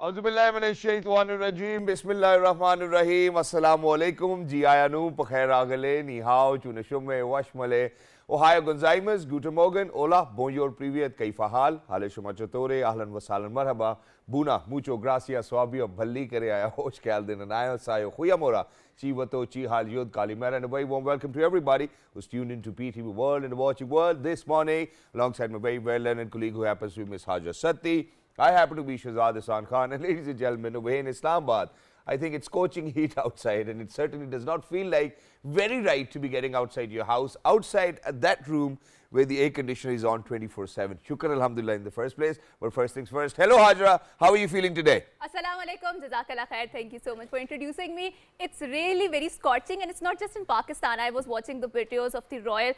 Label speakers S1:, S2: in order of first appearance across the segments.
S1: Auzubillahiminash-shaytanir-rajeem. Bismillahir-rahmanir-rahim. Assalamu-alaikum. Jiayanu, Pakhair Agale, Ni Hao, Chunashume, Washmale. Ohio Gonzaimas, Guten Morgen, Hola, Bonjour, Privyet, Kaifa Hal, Hale Shumachatore, Ahlan Wasalan Marhaba, Buna, Mucho Gracias, Swabio, Bhalli Kare, Aya Hosh Kaldin, and Ayo Sayo, Huyamora, Chivato, Chihal Yud, Kalimera, and a very warm welcome to everybody who's tuned into PTV World and the Watching World this morning, alongside my very well-learned colleague who happens to be Miss Haja Satti. I happen to be Shahzad Hasan Khan, and ladies and gentlemen, away in Islamabad, I think it's scorching heat outside, and it certainly does not feel like very right to be getting outside your house, outside that room where the air conditioner is on 24/7. Shukr alhamdulillah in the first place. But first things first, hello Hajra, how are you feeling today?
S2: Assalamu alaikum, Jazakallah khair. Thank you so much for introducing me. It's really very scorching, and it's not just in Pakistan. I was watching the videos of the royal,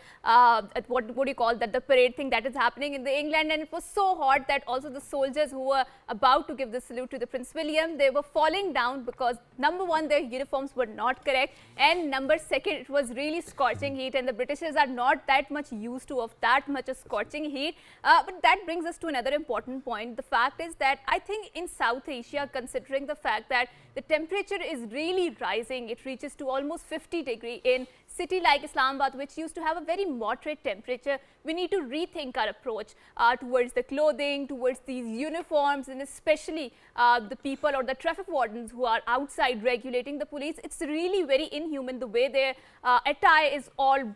S2: what do you call that, the parade thing that is happening in the England, and it was so hot that also the soldiers who were about to give the salute to the Prince William, they were falling down because number one, their uniforms were not correct, and number second, it was really scorching heat, and the Britishers are not that much used to of that much a scorching heat. But that brings us to another important point. The fact is that I think in South Asia, considering the fact that the temperature is really rising, it reaches to almost 50 degrees in city like Islamabad, which used to have a very moderate temperature. We need to rethink our approach towards the clothing, towards these uniforms, and especially the people or the traffic wardens who are outside regulating the police. It's really very inhuman the way their attire is all,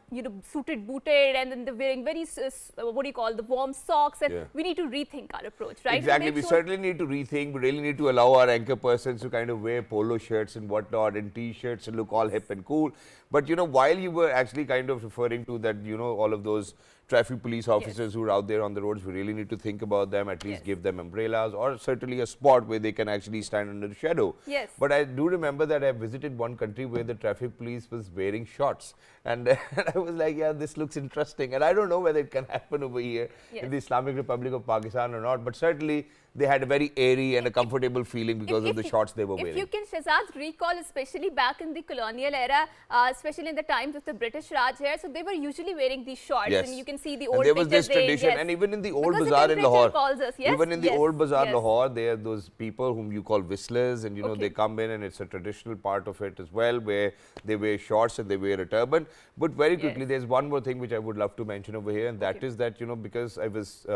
S2: suited, booted, and then they're wearing very, the warm socks. And we need to rethink our approach, right?
S1: Exactly. We certainly need to rethink. We really need to allow our anchor persons to kind of wear polo shirts and whatnot and T-shirts and look all hip and cool. But, while you were actually kind of referring to that, all of those traffic police officers who are out there on the roads, we really need to think about them, at least give them umbrellas or certainly a spot where they can actually stand under the shadow.
S2: Yes.
S1: But I do remember that I visited one country where the traffic police was wearing shorts. And I was like, yeah, this looks interesting. And I don't know whether it can happen over here in the Islamic Republic of Pakistan or not, but certainly they had a very airy and a comfortable feeling because of the shorts they were wearing.
S2: If you can, Shahzad, recall, especially back in the colonial era, especially in the times of the British Raj here, so they were usually wearing these shorts, and you can see the old
S1: there was this tradition, and even in the old bazaar in Lahore, even in the old bazaar Lahore, there are those people whom you call whistlers, and they come in, and it's a traditional part of it as well, where they wear shorts and they wear a turban. But very quickly, there's one more thing which I would love to mention over here, and that is that, because I was,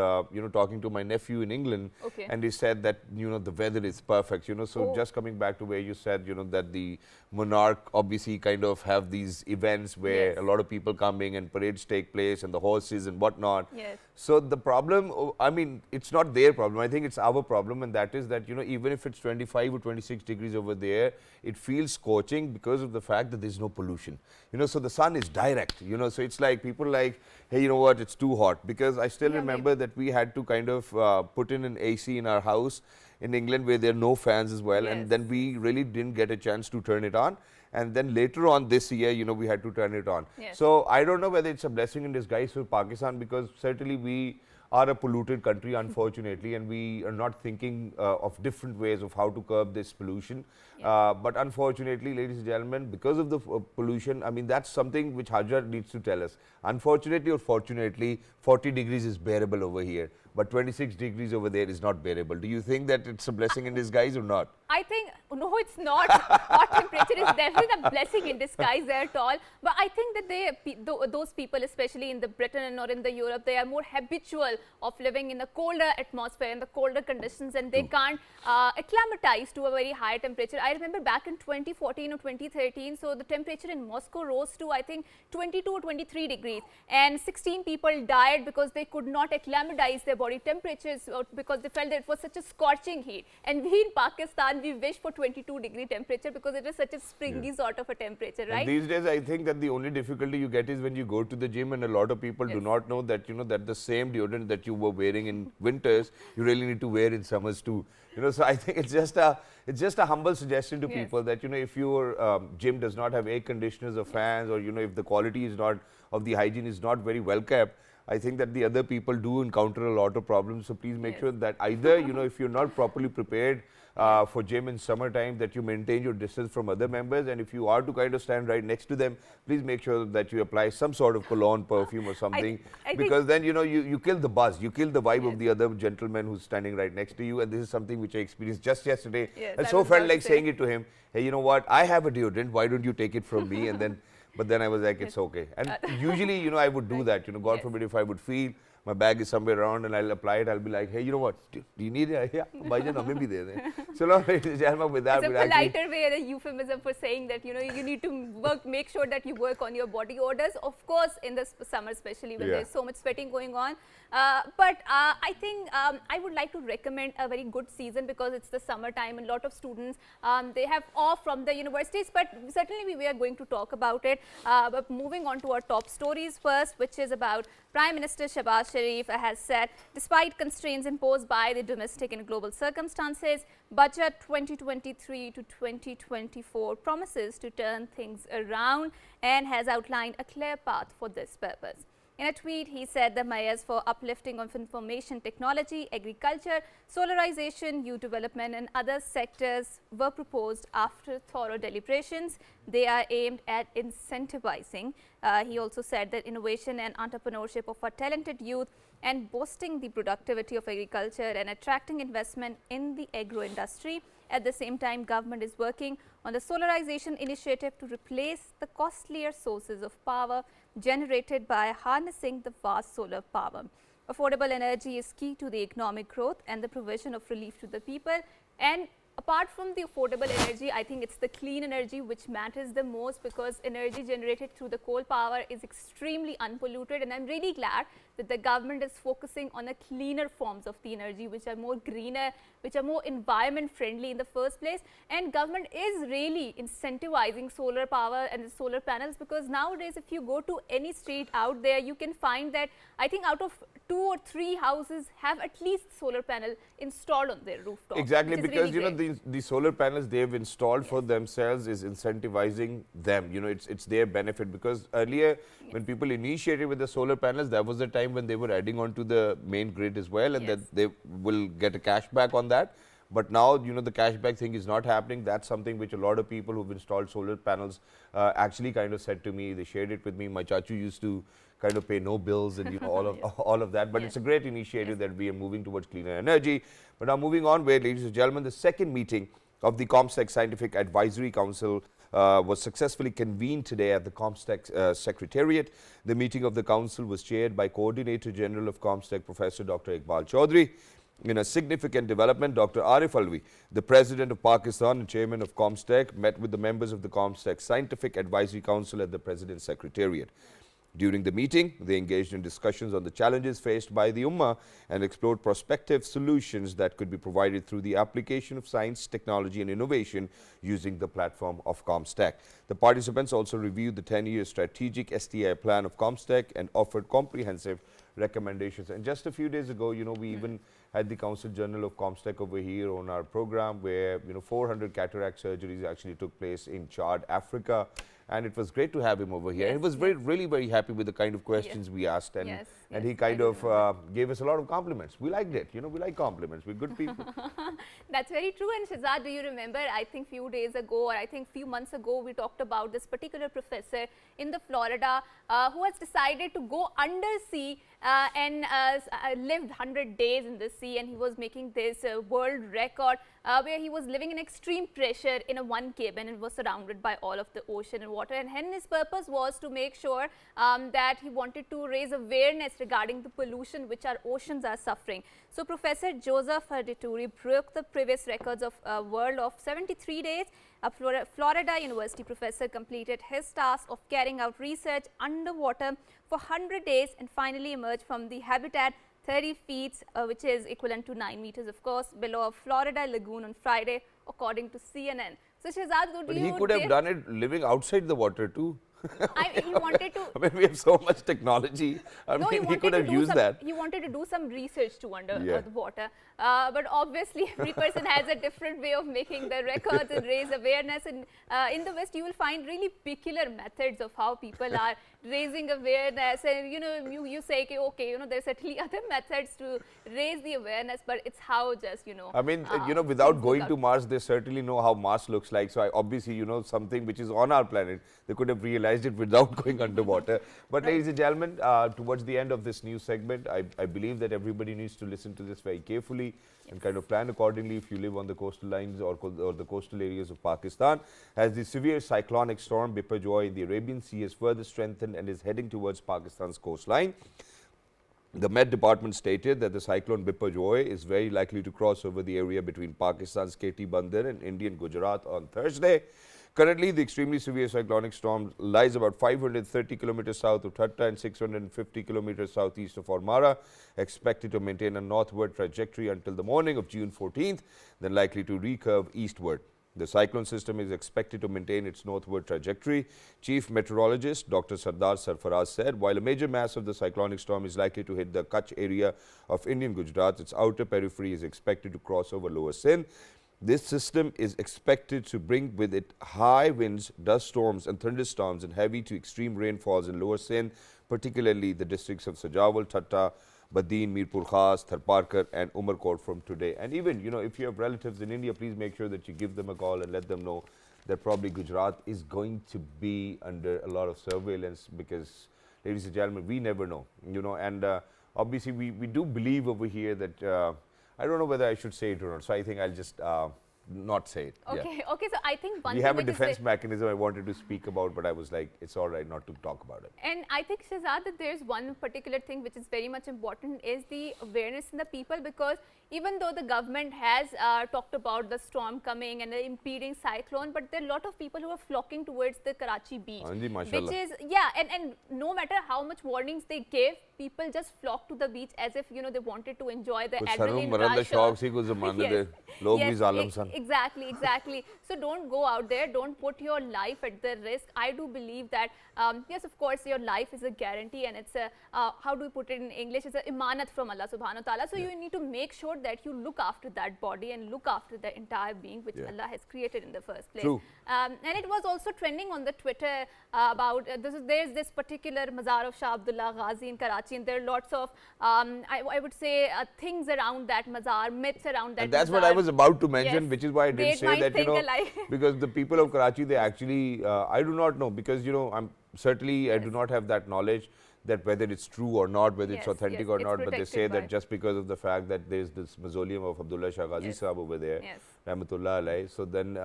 S1: talking to my nephew in England, and he said that, the weather is perfect, so just coming back to where you said, that the monarch obviously kind of have these events where a lot of people coming and parades take place and the horses and whatnot. So the problem, I mean, it's not their problem. I think it's our problem, and that is that, even if it's 25 or 26 degrees over there, it feels scorching because of the fact that there's no pollution. So the sun is direct, so it's like people like, hey, you know what, it's too hot. Because I still remember that we had to kind of put in an AC in our house in England where there are no fans as well, and then we really didn't get a chance to turn it on. And then later on this year, we had to turn it on. So I don't know whether it's a blessing in disguise for Pakistan, because certainly we are a polluted country, unfortunately, and we are not thinking of different ways of how to curb this pollution. But unfortunately, ladies and gentlemen, because of the pollution, I mean, that's something which Hajra needs to tell us. Unfortunately or fortunately, 40 degrees is bearable over here, but 26 degrees over there is not bearable. Do you think that it's a blessing in disguise or not?
S2: I think, no, it's not. Hot temperature is definitely a blessing in disguise there at all. But I think that those people, especially in the Britain or in the Europe, they are more habitual of living in a colder atmosphere, in the colder conditions, and they can't acclimatize to a very high temperature. I remember back in 2014 or 2013, so the temperature in Moscow rose to, I think, 22 or 23 degrees. And 16 people died because they could not acclimatize their body temperatures because they felt that it was such a scorching heat. And we in Pakistan, we wish for 22-degree temperature because it is such a springy sort of a temperature, right?
S1: And these days, I think that the only difficulty you get is when you go to the gym, and a lot of people do not know that, that the same deodorant that you were wearing in winters, you really need to wear in summers too. So I think it's just a humble suggestion to people that, if your gym does not have air conditioners or fans, or, if the quality is not, of the hygiene is not very well kept, I think that the other people do encounter a lot of problems. So please make sure that either, if you're not properly prepared for gym in summertime, that you maintain your distance from other members. And if you are to kind of stand right next to them, please make sure that you apply some sort of cologne, perfume or something. Because then, you kill the buzz, you kill the vibe of the other gentleman who's standing right next to you. And this is something which I experienced just yesterday. I so felt like saying it to him, hey, you know what, I have a deodorant, why don't you take it from me? And then but then I was like, it's okay. And usually, I would do that, God forbid if I would feel my bag is somewhere around and I'll apply it, I'll be like, hey, you know what, do you need it? Yeah, bhaijan, hame bhi de de. So now, with that,
S2: it's a politer way and a euphemism for saying that, you need to make sure that you work on your body odors. Of course, in the summer, especially when there's so much sweating going on. But I think I would like to recommend a very good season because it's the summertime and a lot of students, they have off from the universities, but certainly we are going to talk about it. But moving on to our top stories first, which is about Prime Minister Shehbaz Sharif has said, despite constraints imposed by the domestic and global circumstances, Budget 2023 to 2024 promises to turn things around and has outlined a clear path for this purpose. In a tweet, he said the measures for uplifting of information technology, agriculture, solarization, youth development and other sectors were proposed after thorough deliberations. They are aimed at incentivizing. He also said that innovation and entrepreneurship of our talented youth and boosting the productivity of agriculture and attracting investment in the agro industry. At the same time, government is working on the solarization initiative to replace the costlier sources of power generated by harnessing the vast solar power. Affordable energy is key to the economic growth and the provision of relief to the people. And apart from the affordable energy, I think it's the clean energy which matters the most because energy generated through the coal power is extremely unpolluted. And I'm really glad that the government is focusing on a cleaner forms of the energy which are more greener, which are more environment friendly in the first place. And government is really incentivizing solar power and the solar panels because nowadays if you go to any street out there, you can find that I think out of 2 or 3 houses have at least solar panel installed on their rooftop.
S1: Exactly, because really the solar panels they've installed for themselves is incentivizing them. It's their benefit because earlier when people initiated with the solar panels, that was the time when they were adding on to the main grid as well, and that they will get a cashback on that. But now, the cashback thing is not happening. That's something which a lot of people who've installed solar panels actually kind of said to me. They shared it with me. My chachu used to kind of pay no bills and all of that. But it's a great initiative that we are moving towards cleaner energy. But now moving on, where, ladies and gentlemen, the second meeting of the ComStech Scientific Advisory Council was successfully convened today at the ComStech Secretariat. The meeting of the council was chaired by Coordinator General of ComStech, Professor Dr. Iqbal Chaudhry. In a significant development, Dr. Arif Alvi, the President of Pakistan and Chairman of ComStech, met with the members of the ComStech Scientific Advisory Council at the President's Secretariat. During the meeting, they engaged in discussions on the challenges faced by the Ummah and explored prospective solutions that could be provided through the application of science, technology and innovation using the platform of ComStech. The participants also reviewed the 10-year strategic STI plan of ComStech and offered comprehensive recommendations. And just a few days ago, we even had the Council General of ComStech over here on our program where, 400 cataract surgeries actually took place in Chad, Africa. And it was great to have him over here. And he was really very happy with the kind of questions we asked. And he kind of gave us a lot of compliments. We liked it. We like compliments. We're good people.
S2: That's very true. And Shehzad, do you remember, I think few days ago or I think few months ago, we talked about this particular professor in the Florida who has decided to go undersea and lived 100 days in the sea, and he was making this world record where he was living in extreme pressure in a one cabin and was surrounded by all of the ocean and water. And his purpose was to make sure that he wanted to raise awareness regarding the pollution which our oceans are suffering. So Professor Joseph Dituri broke the previous records of world of 73 days. A Florida University professor completed his task of carrying out research underwater for 100 days and finally emerged from the habitat 30 feet, which is equivalent to 9 meters, of course, below a Florida lagoon on Friday, according to CNN. So Shehzad,
S1: but he could have done it living outside the water too.
S2: He wanted to.
S1: I mean, we have so much technology. I mean, he could have used that.
S2: He wanted to do some research to under the water. But obviously, every person has a different way of making the records and raise awareness. And in the West, you will find really peculiar methods of how people are raising awareness, and you say okay, there's certainly other methods to raise the awareness, but it's how just
S1: I mean, without going to Mars, they certainly know how Mars looks like. So obviously, something which is on our planet, they could have realized it without going underwater. But ladies and gentlemen, towards the end of this news segment, I believe that everybody needs to listen to this very carefully and kind of plan accordingly if you live on the coastal lines or the coastal areas of Pakistan. As the severe cyclonic storm Biparjoy in the Arabian Sea has further strengthened and is heading towards Pakistan's coastline. The Met Department stated that the cyclone Biparjoy is very likely to cross over the area between Pakistan's KT Bandar and Indian Gujarat on Thursday. Currently, the extremely severe cyclonic storm lies about 530 kilometers south of Thatta and 650 kilometers southeast of Ormara, expected to maintain a northward trajectory until the morning of June 14th, then likely to recurve eastward. The cyclone system is expected to maintain its northward trajectory. Chief Meteorologist Dr. Sardar Sarfaraz said, while a major mass of the cyclonic storm is likely to hit the Kutch area of Indian Gujarat, its outer periphery is expected to cross over Lower Sindh. This system is expected to bring with it high winds, dust storms and thunderstorms and heavy to extreme rainfalls in Lower Sindh, particularly the districts of Sajawal, Thatta, Badin, Mirpur Khas, Tharparkar and Umarkot from today. And even, if you have relatives in India, please make sure that you give them a call and let them know that probably Gujarat is going to be under a lot of surveillance because, ladies and gentlemen, we never know, and obviously we do believe over here that, I don't know whether I should say it or not, so I think I'll just not say it.
S2: Okay, okay. So I think one
S1: we
S2: thing
S1: have a defense mechanism I wanted to speak about, but I was like, it's all right not to talk about it.
S2: And I think, Shehzad, that there's one particular thing which is very much important is the awareness in the people, because even though the government has talked about the storm coming and the impeding cyclone, but there are a lot of people who are flocking towards the Karachi beach, which is, and no matter how much warnings they give, people just flock to the beach as if, they wanted to enjoy the adrenaline rush. Exactly, exactly. So don't go out there, don't put your life at the risk. I do believe that, yes, of course, your life is a guarantee, and it's a, how do we put it in English, it's a imanat from Allah subhanahu wa ta'ala. So you need to make sure that you look after that body and look after the entire being which Allah has created in the first place.
S1: True.
S2: And it was also trending on the Twitter about, there's this particular Mazar of Shah Abdullah Ghazi in Karachi, and there are lots of, I would say, things around that Mazar, myths around that.
S1: And that's what I was about to mention, which is why I didn't say that, because the people of Karachi, they actually, I do not know, because, I do not have that knowledge that whether it's true or not, whether it's authentic or not, but they say that just because of the fact that there's this mausoleum of Abdullah Shah Ghazi Sahab over there, Rahmatullah alayhi, so then,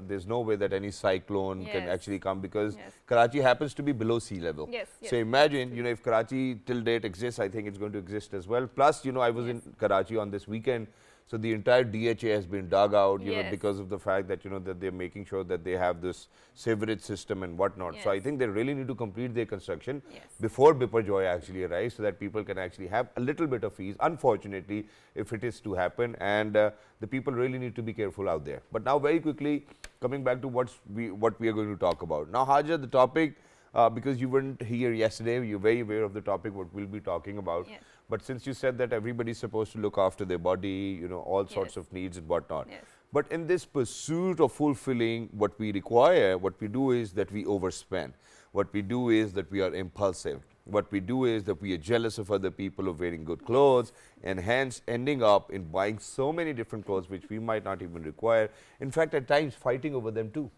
S1: there's no way that any cyclone can actually come, because Karachi happens to be below sea level. So imagine, if Karachi till date exists, I think it's going to exist as well. Plus, I was in Karachi on this weekend. So the entire DHA has been dug out, because of the fact that, that they're making sure that they have this sewerage system and whatnot. So I think they really need to complete their construction before Biparjoy actually arrives, so that people can actually have a little bit of ease, unfortunately, if it is to happen. And the people really need to be careful out there. But now very quickly, coming back to what we are going to talk about. Now, Haja, the topic, because you weren't here yesterday, you're very aware of the topic, what we'll be talking about. But since you said that everybody's supposed to look after their body, all sorts of needs and whatnot. But in this pursuit of fulfilling what we require, what we do is that we overspend. What we do is that we are impulsive. What we do is that we are jealous of other people of wearing good clothes, and hence ending up in buying so many different clothes which we might not even require. In fact, at times fighting over them too.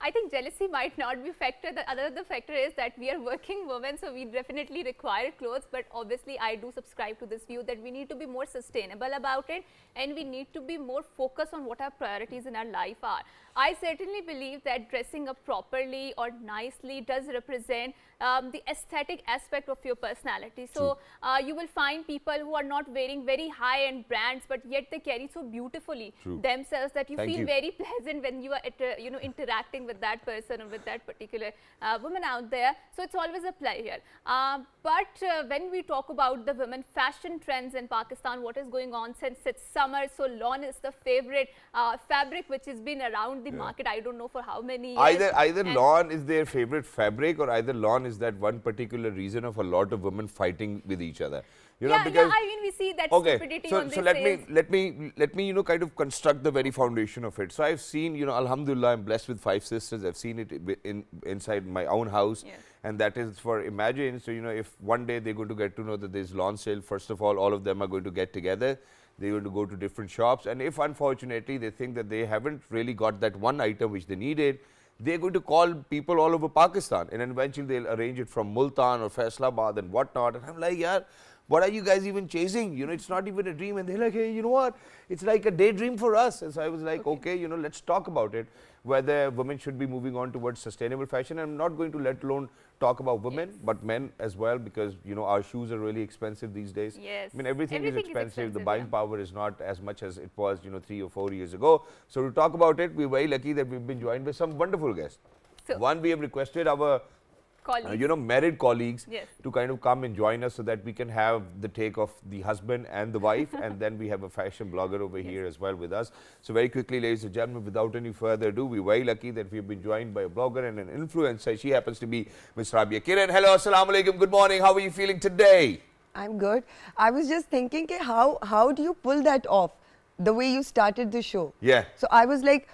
S2: I think jealousy might not be a factor. The other factor is that we are working women, so we definitely require clothes. But obviously, I do subscribe to this view that we need to be more sustainable about it, and we need to be more focused on what our priorities in our life are. I certainly believe that dressing up properly or nicely does represent the aesthetic aspect of your personality. So you will find people who are not wearing very high-end brands, but yet they carry so beautifully themselves that you feel very pleasant when you are interacting with that person or with that particular woman out there. So it's always a pleasure. But when we talk about the women fashion trends in Pakistan, what is going on since it's summer, so lawn is the favorite fabric which has been around the market. I don't know for how many years.
S1: Either lawn is their favorite fabric, or either lawn is that one particular reason of a lot of women fighting with each other.
S2: Yeah, I mean, we see that stupidity on
S1: so
S2: this
S1: let me kind of construct the very foundation of it. So I've seen, Alhamdulillah, I'm blessed with 5 sisters. I've seen it inside my own house, and that is for imagine. So if one day they're going to get to know that there's launch sale, first of all of them are going to get together. They're going to go to different shops, and if unfortunately they think that they haven't really got that one item which they needed, they're going to call people all over Pakistan, and then eventually they'll arrange it from Multan or Faisalabad and whatnot. And I'm like, yeah, what are you guys even chasing? It's not even a dream. And they're like, hey, you know what? It's like a daydream for us. And so I was like, okay, let's talk about it, whether women should be moving on towards sustainable fashion. I'm not going to let alone talk about women, but men as well, because, our shoes are really expensive these days.
S2: Yes.
S1: I mean, everything is expensive. The buying power is not as much as it was, 3 or 4 years ago. So to talk about it, we're very lucky that we've been joined by some wonderful guests. So one, we have requested our married colleagues to kind of come and join us so that we can have the take of the husband and the wife, and then we have a fashion blogger over here as well with us. So very quickly, ladies and gentlemen, without any further ado, we're very lucky that we've been joined by a blogger and an influencer. She happens to be Ms. Rabia Kiran. Hello, assalamu alaikum, good morning. How are you feeling today?
S3: I'm good. I was just thinking, how do you pull that off, the way you started the show?
S1: Yeah.
S3: So I was like,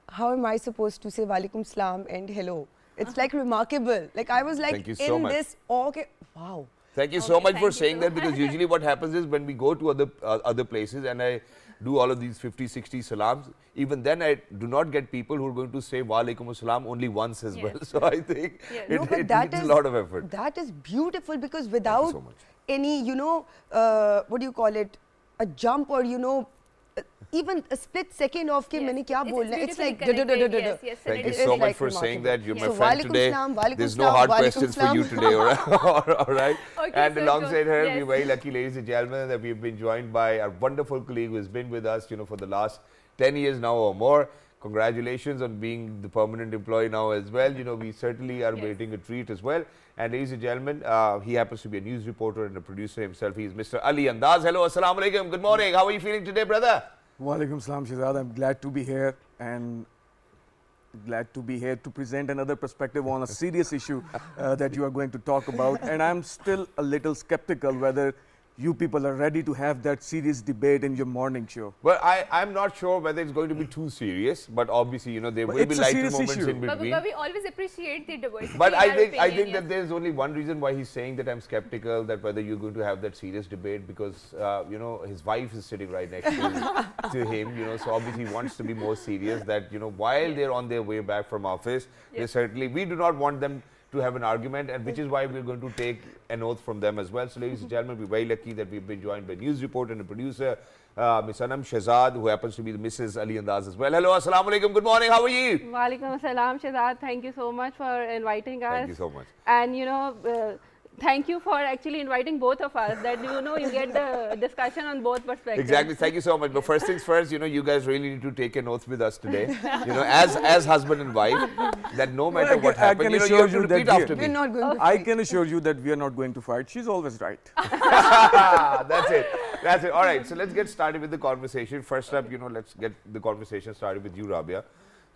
S3: how am I supposed to say Walaikum Salam and hello? It's like remarkable. Like I was like,
S1: thank you so much.
S3: This, okay, wow.
S1: Thank you so much for saying that, because usually what happens is when we go to other places and I do all of these 50, 60 salams, even then I do not get people who are going to say Walaikum Assalam only once as well. So I think it needs a lot of effort.
S3: That is beautiful, because without any, what do you call it, a jump or, even a split second of ke maine kya bolna, it's like
S1: Thank you so much for saying that. You're my friend today. There's no hard questions for you today, all right? And alongside her, we're very lucky, ladies and gentlemen, that we've been joined by our wonderful colleague who has been with us, for the last 10 years now or more. Congratulations on being the permanent employee now as well. We certainly are waiting a treat as well. And ladies and gentlemen, he happens to be a news reporter and a producer himself. He is Mr. Ali Andaz. Hello, assalamu alaikum. Good morning. How are you feeling today, brother?
S4: Walaikum Salam, Shehzad. I'm glad to be here, and glad to be here to present another perspective on a serious issue that you are going to talk about. And I'm still a little skeptical whether you people are ready to have that serious debate in your morning show.
S1: Well, I'm not sure whether it's going to be too serious, but obviously, there will be lighter moments in between.
S2: But we always appreciate the diversity.
S1: But I think that there's only one reason why he's saying that I'm skeptical that whether you're going to have that serious debate, because his wife is sitting right next to him. So obviously he wants to be more serious. That while they're on their way back from office, they certainly, we do not want them to have an argument, and which is why we're going to take an oath from them as well. So ladies and gentlemen, we're very lucky that we've been joined by news reporter and a producer, Ms. Anam Shehzad, who happens to be the Mrs. Ali Andaz as well. Hello, assalamu alaikum, good morning, how are you?
S5: Walaikum Assalam, Shehzad. Thank you so much for inviting us.
S1: Thank you so much.
S5: And thank you for actually inviting both of us, that you get the discussion on both perspectives.
S1: Exactly, thank you so much. But first things first, you guys really need to take an oath with us today, as husband and wife, that no matter what happens, you have to repeat after me.
S4: I can assure you that we are not going to fight. She's always right.
S1: That's it. All right, so let's get started with the conversation. First up, let's get the conversation started with you, Rabia.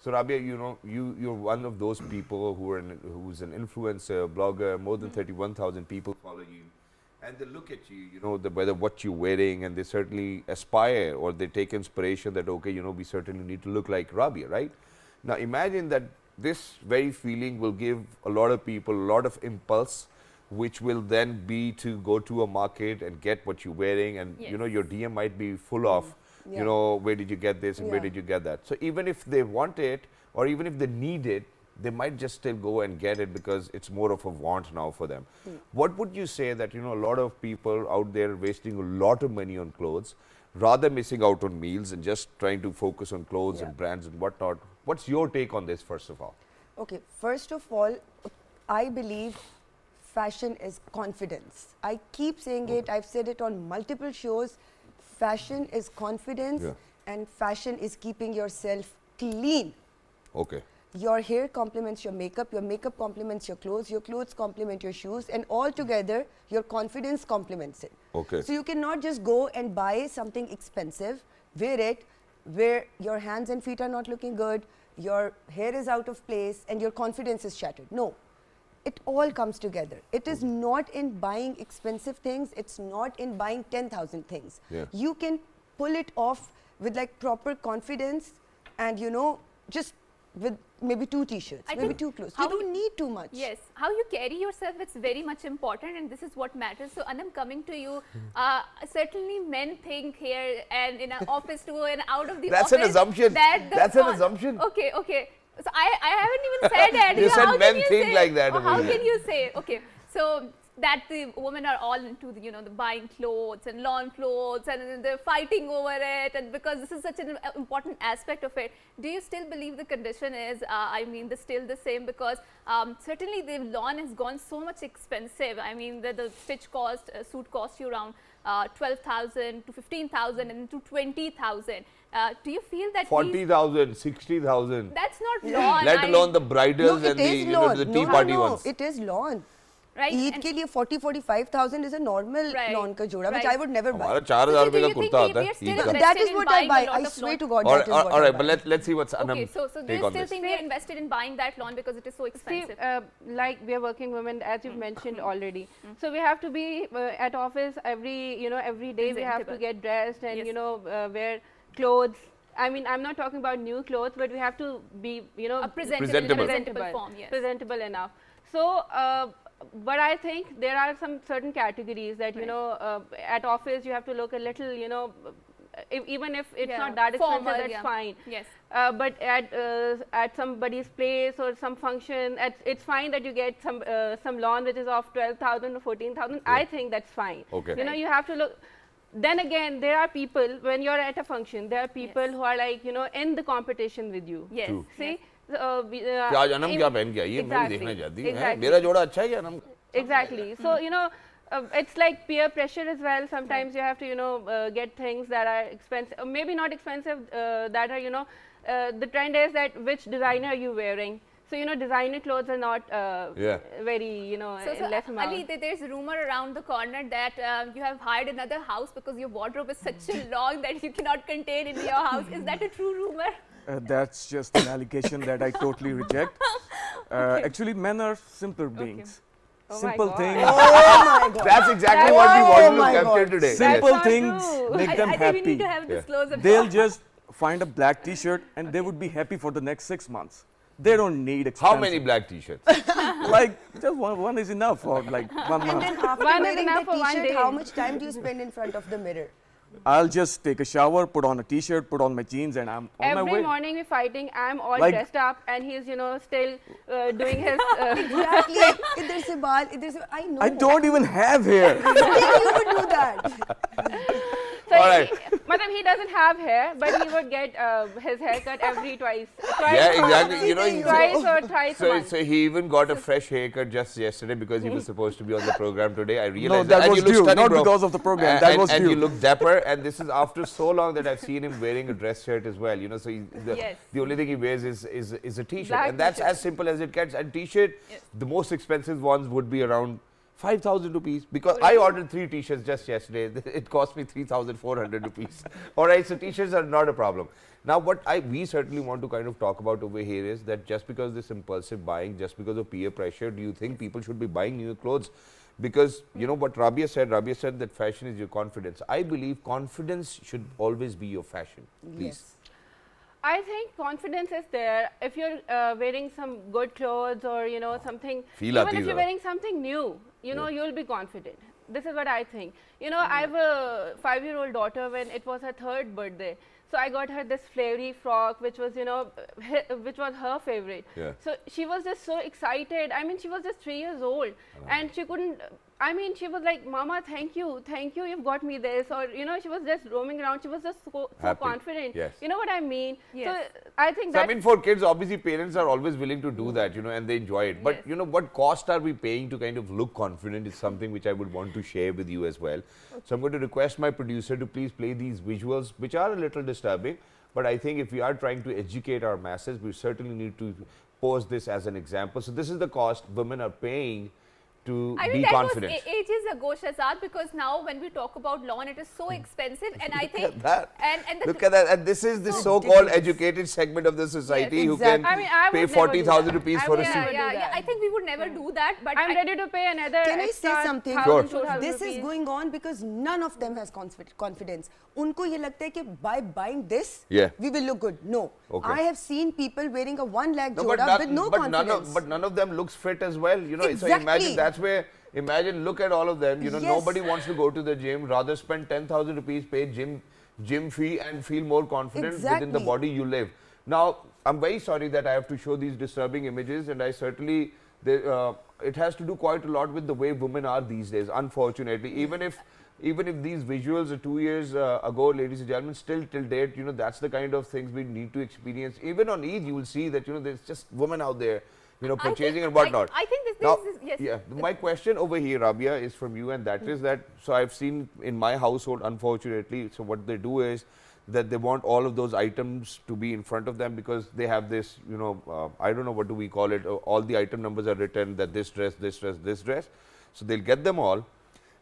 S1: So Rabia, you're one of those people who's an influencer, blogger. More than 31,000 people follow you, and they look at you, whether what you're wearing, and they certainly aspire or they take inspiration that we certainly need to look like Rabia, right? Now imagine that this very feeling will give a lot of people a lot of impulse, which will then be to go to a market and get what you're wearing, and your DM might be full of. Where did you get this and where did you get that? So even if they want it or even if they need it, they might just still go and get it because it's more of a want now for them. What would you say that, a lot of people out there wasting a lot of money on clothes, rather missing out on meals and just trying to focus on clothes and brands and whatnot? What's your take on this, first of all?
S3: Okay, first of all, I believe fashion is confidence. I keep saying it, I've said it on multiple shows. Fashion is confidence and fashion is keeping yourself clean.
S1: Okay.
S3: Your hair complements your makeup complements your clothes complement your shoes, and all together your confidence complements it.
S1: Okay.
S3: So you cannot just go and buy something expensive, wear it, where your hands and feet are not looking good, your hair is out of place and your confidence is shattered. No. it all comes together. It is not in buying expensive things. It's not in buying 10,000 things.
S1: Yeah.
S3: You can pull it off with like proper confidence, and you know, just with maybe 2 t-shirts,
S2: I
S3: maybe
S2: think
S3: 2 clothes.
S2: how
S3: You don't
S2: you-
S3: need too much.
S2: Yes, how you carry yourself, it's very much important, and this is what matters. So Anam, coming to you, certainly men think here and in an office too and out of the
S1: That's
S2: office.
S1: an assumption.
S2: That the
S1: That's an assumption.
S2: Okay, okay. So I haven't even said that.
S1: You said
S2: how
S1: men
S2: can you
S1: think
S2: say,
S1: like that
S2: or
S1: over
S2: how
S1: here.
S2: can you say? Okay, so that the women are all into the, you know, the buying clothes and lawn clothes, and then they're fighting over it, and because this is such an important aspect of it, do you still believe the condition is, I mean, still the same? Because certainly the lawn has gone so much expensive. I mean, the stitch cost, suit costs you around 12,000 to 15,000 and to 20,000. Do you feel that
S1: 40,000, 60,000.
S2: that's not lawn?
S1: Let alone the
S3: No,
S1: bridals
S3: it
S1: and the,
S3: is
S1: you know,
S3: lawn.
S1: the
S3: No,
S1: tea
S3: no,
S1: party
S3: no,
S1: ones.
S3: it is lawn.
S2: right?
S3: Eid
S2: And-
S3: के लिए 40-45,000 is a normal
S2: Right,
S3: lawn का जोड़ा, which
S2: right.
S3: I would never buy.
S1: हमारा 4,000
S2: So do
S1: रुपए का
S2: you think
S1: kurta
S2: we
S1: आता
S2: are
S1: है
S2: still
S1: Eid का।
S2: invested
S3: That is
S2: in
S3: what I
S2: buying a
S3: buy.
S2: lot
S3: I
S2: of
S3: swear
S2: lawn?
S3: to God,
S1: All
S3: that is
S1: right,
S3: what
S1: all
S3: I
S1: right,
S3: buy.
S1: but let's see what's
S2: Okay,
S1: Anam
S2: so do
S1: take
S2: you
S1: on
S2: still
S1: this.
S2: think we are invested in buying that lawn because it is so
S5: See,
S2: expensive?
S5: like we are working women, as you've mentioned already. So we have to be at office every day. We have to
S2: Presentable.
S5: get dressed and
S2: Yes.
S5: wear clothes. I mean, I'm not talking about new clothes, but we have to be
S2: A presentable,
S1: Presentable.
S2: presentable form, yes.
S5: presentable enough. So, but I think there are some certain categories that at office you have to look a little, even if it's
S2: Yeah,
S5: not that expensive,
S2: formal,
S5: that's
S2: yeah.
S5: fine.
S2: Yes.
S5: But at somebody's place or some function, it's fine that you get some lawn which is of 12,000 or 14,000. I think that's fine.
S1: Okay.
S5: You have to look. Then again, there are people, when you're at a function, there are people
S2: Yes.
S5: who are like, in the competition with you.
S2: Yes.
S1: True.
S5: See?
S1: कि आज अनम क्या पहन के आई है मैं भी देखना चाहती हूँ हैं? मेरा जोड़ा अच्छा है क्या अनम का?
S5: Exactly. So, it's like peer pressure as well. Sometimes you have to, get things that are expensive, maybe not expensive, that are, the trend is that which designer are you wearing. So, designer clothes are not very,
S2: So
S5: less amount.
S2: Ali, there's rumor around the corner that you have hired another house because your wardrobe is such a long that you cannot contain in your house. Is that a true rumor?
S4: That's just an allegation that I totally reject. Actually, men are simpler beings.
S5: Oh my
S4: Simple
S5: God.
S4: things.
S3: Oh my God.
S1: That's exactly
S5: That's
S1: what we
S3: Oh
S1: wanted
S3: my
S1: to capture
S3: God.
S1: today.
S4: Simple
S5: not
S4: things
S5: true.
S4: make them
S2: I think we need
S4: happy.
S2: to have disclose it.
S4: They'll just find a black t-shirt and they would be happy for the next 6 months. They don't need
S1: How
S4: expensive.
S1: many black t-shirts?
S4: Like just one is enough for like 1
S3: And
S4: month.
S3: then after
S5: One is
S3: wearing
S5: enough
S3: the
S5: for 1
S3: t-shirt,
S5: day.
S3: how much time do you spend in front of the mirror?
S4: I'll just take a shower, put on a t-shirt, put on my jeans, and I'm on my
S5: Every
S4: way.
S5: morning we're fighting. I'm all
S4: Like-
S5: dressed up, and he's still doing his.
S3: Exactly. Idhar se baal, idhar se, I know.
S4: I don't even have hair.
S3: Still you would do that.
S5: So
S1: All right.
S5: he doesn't have hair, but he would get his hair cut every twice.
S1: Yeah, exactly. You know,
S5: Twice or thrice a
S1: so,
S5: month.
S1: so he even got a fresh haircut just yesterday because he was supposed to be on the program today. I
S4: No,
S1: realized
S4: that
S1: And
S4: was
S1: you look
S4: due,
S1: stunning,
S4: not
S1: bro.
S4: because of the program. That was
S1: and
S4: due.
S1: you look dapper, and this is after so long that I've seen him wearing a dress shirt as well. So
S2: Yes.
S1: the only thing he wears is a t-shirt,
S5: Black
S1: and that's
S5: t-shirt.
S1: as simple as it gets. And t-shirt,
S2: Yes.
S1: the most expensive ones would be around 5,000 rupees because I ordered 3 t-shirts just yesterday. It cost me 3,400 rupees. All right, so t-shirts are not a problem. Now, what we certainly want to kind of talk about over here is that just because this impulsive buying, just because of peer pressure, do you think people should be buying new clothes? Because you know what Rabia said that fashion is your confidence. I believe confidence should always be your fashion. Please.
S5: I think confidence is there if you're wearing some good clothes or something.
S1: Feel
S5: Even
S1: aati
S5: if you're
S1: zara.
S5: wearing something new, you'll be confident. This is what I think. I have a 5-year-old daughter. When it was her 3rd birthday, so I got her this flary frock, which was which was her favorite.
S1: Yeah.
S5: So she was just so excited. I mean, she was just 3 years old, and she couldn't. I mean, she was like, "Mama, thank you, you've got me this," or she was just roaming around. She was just so
S1: Happy.
S5: confident.
S1: Yes.
S5: You know what I mean?
S2: Yes.
S5: So I think
S1: So, I
S5: that
S1: mean, for kids, obviously, parents are always willing to do that, and they enjoy it. But,
S2: Yes.
S1: what cost are we paying to kind of look confident is something which I would want to share with you as well. So, I'm going to request my producer to please play these visuals, which are a little disturbing. But I think if we are trying to educate our masses, we certainly need to pose this as an example. So, this is the cost women are paying to
S2: I
S1: be
S2: mean, that
S1: confident.
S2: was ages ago, Shahzad, because now when we talk about lawn, it is so expensive, and I think
S1: Look at that.
S2: and the
S1: Look at that. And this is the so-called educated segment of the society who
S3: exactly.
S1: can
S5: I mean, I
S1: pay
S5: would never do
S1: 40,000
S5: that.
S1: rupees
S5: I
S1: for a
S5: would
S1: suit.
S5: never do
S2: yeah.
S5: that.
S2: I think we would never do that, but
S5: I'm ready to pay another
S3: Can I say
S5: extra
S3: something?
S5: 1,000,
S1: Sure.
S5: 2,000
S3: This is
S5: rupees.
S3: going on because none of them has confidence. उनको ये लगता है कि by buying this,
S1: Yeah.
S3: we will look good. No.
S1: Okay.
S3: I have seen people wearing a 1 lakh
S1: No,
S3: joda with no confidence.
S1: but none of them looks fit as well. You know, so imagine
S3: Exactly.
S1: that's where. Imagine, look at all of them. You know,
S3: Yes.
S1: nobody wants to go to the gym. Rather spend 10,000 rupees, pay gym fee, and feel more confident within the
S3: Exactly.
S1: body you live. Now, I'm very sorry that I have to show these disturbing images, and I certainly it has to do quite a lot with the way women are these days. Unfortunately, even if these visuals are 2 years ago, ladies and gentlemen, still till date, you know, that's the kind of things we need to experience. Even on Eid, you will see that, you know, there's just women out there, you know, purchasing and whatnot.
S2: I think this
S1: Now,
S2: is yes.
S1: yeah, my question over here, Rabia, is from you, and that is that, so I've seen in my household, unfortunately, so what they do is that they want all of those items to be in front of them because they have this, you know, I don't know what do we call it, all the item numbers are written that this dress, this dress, this dress. So they'll get them all.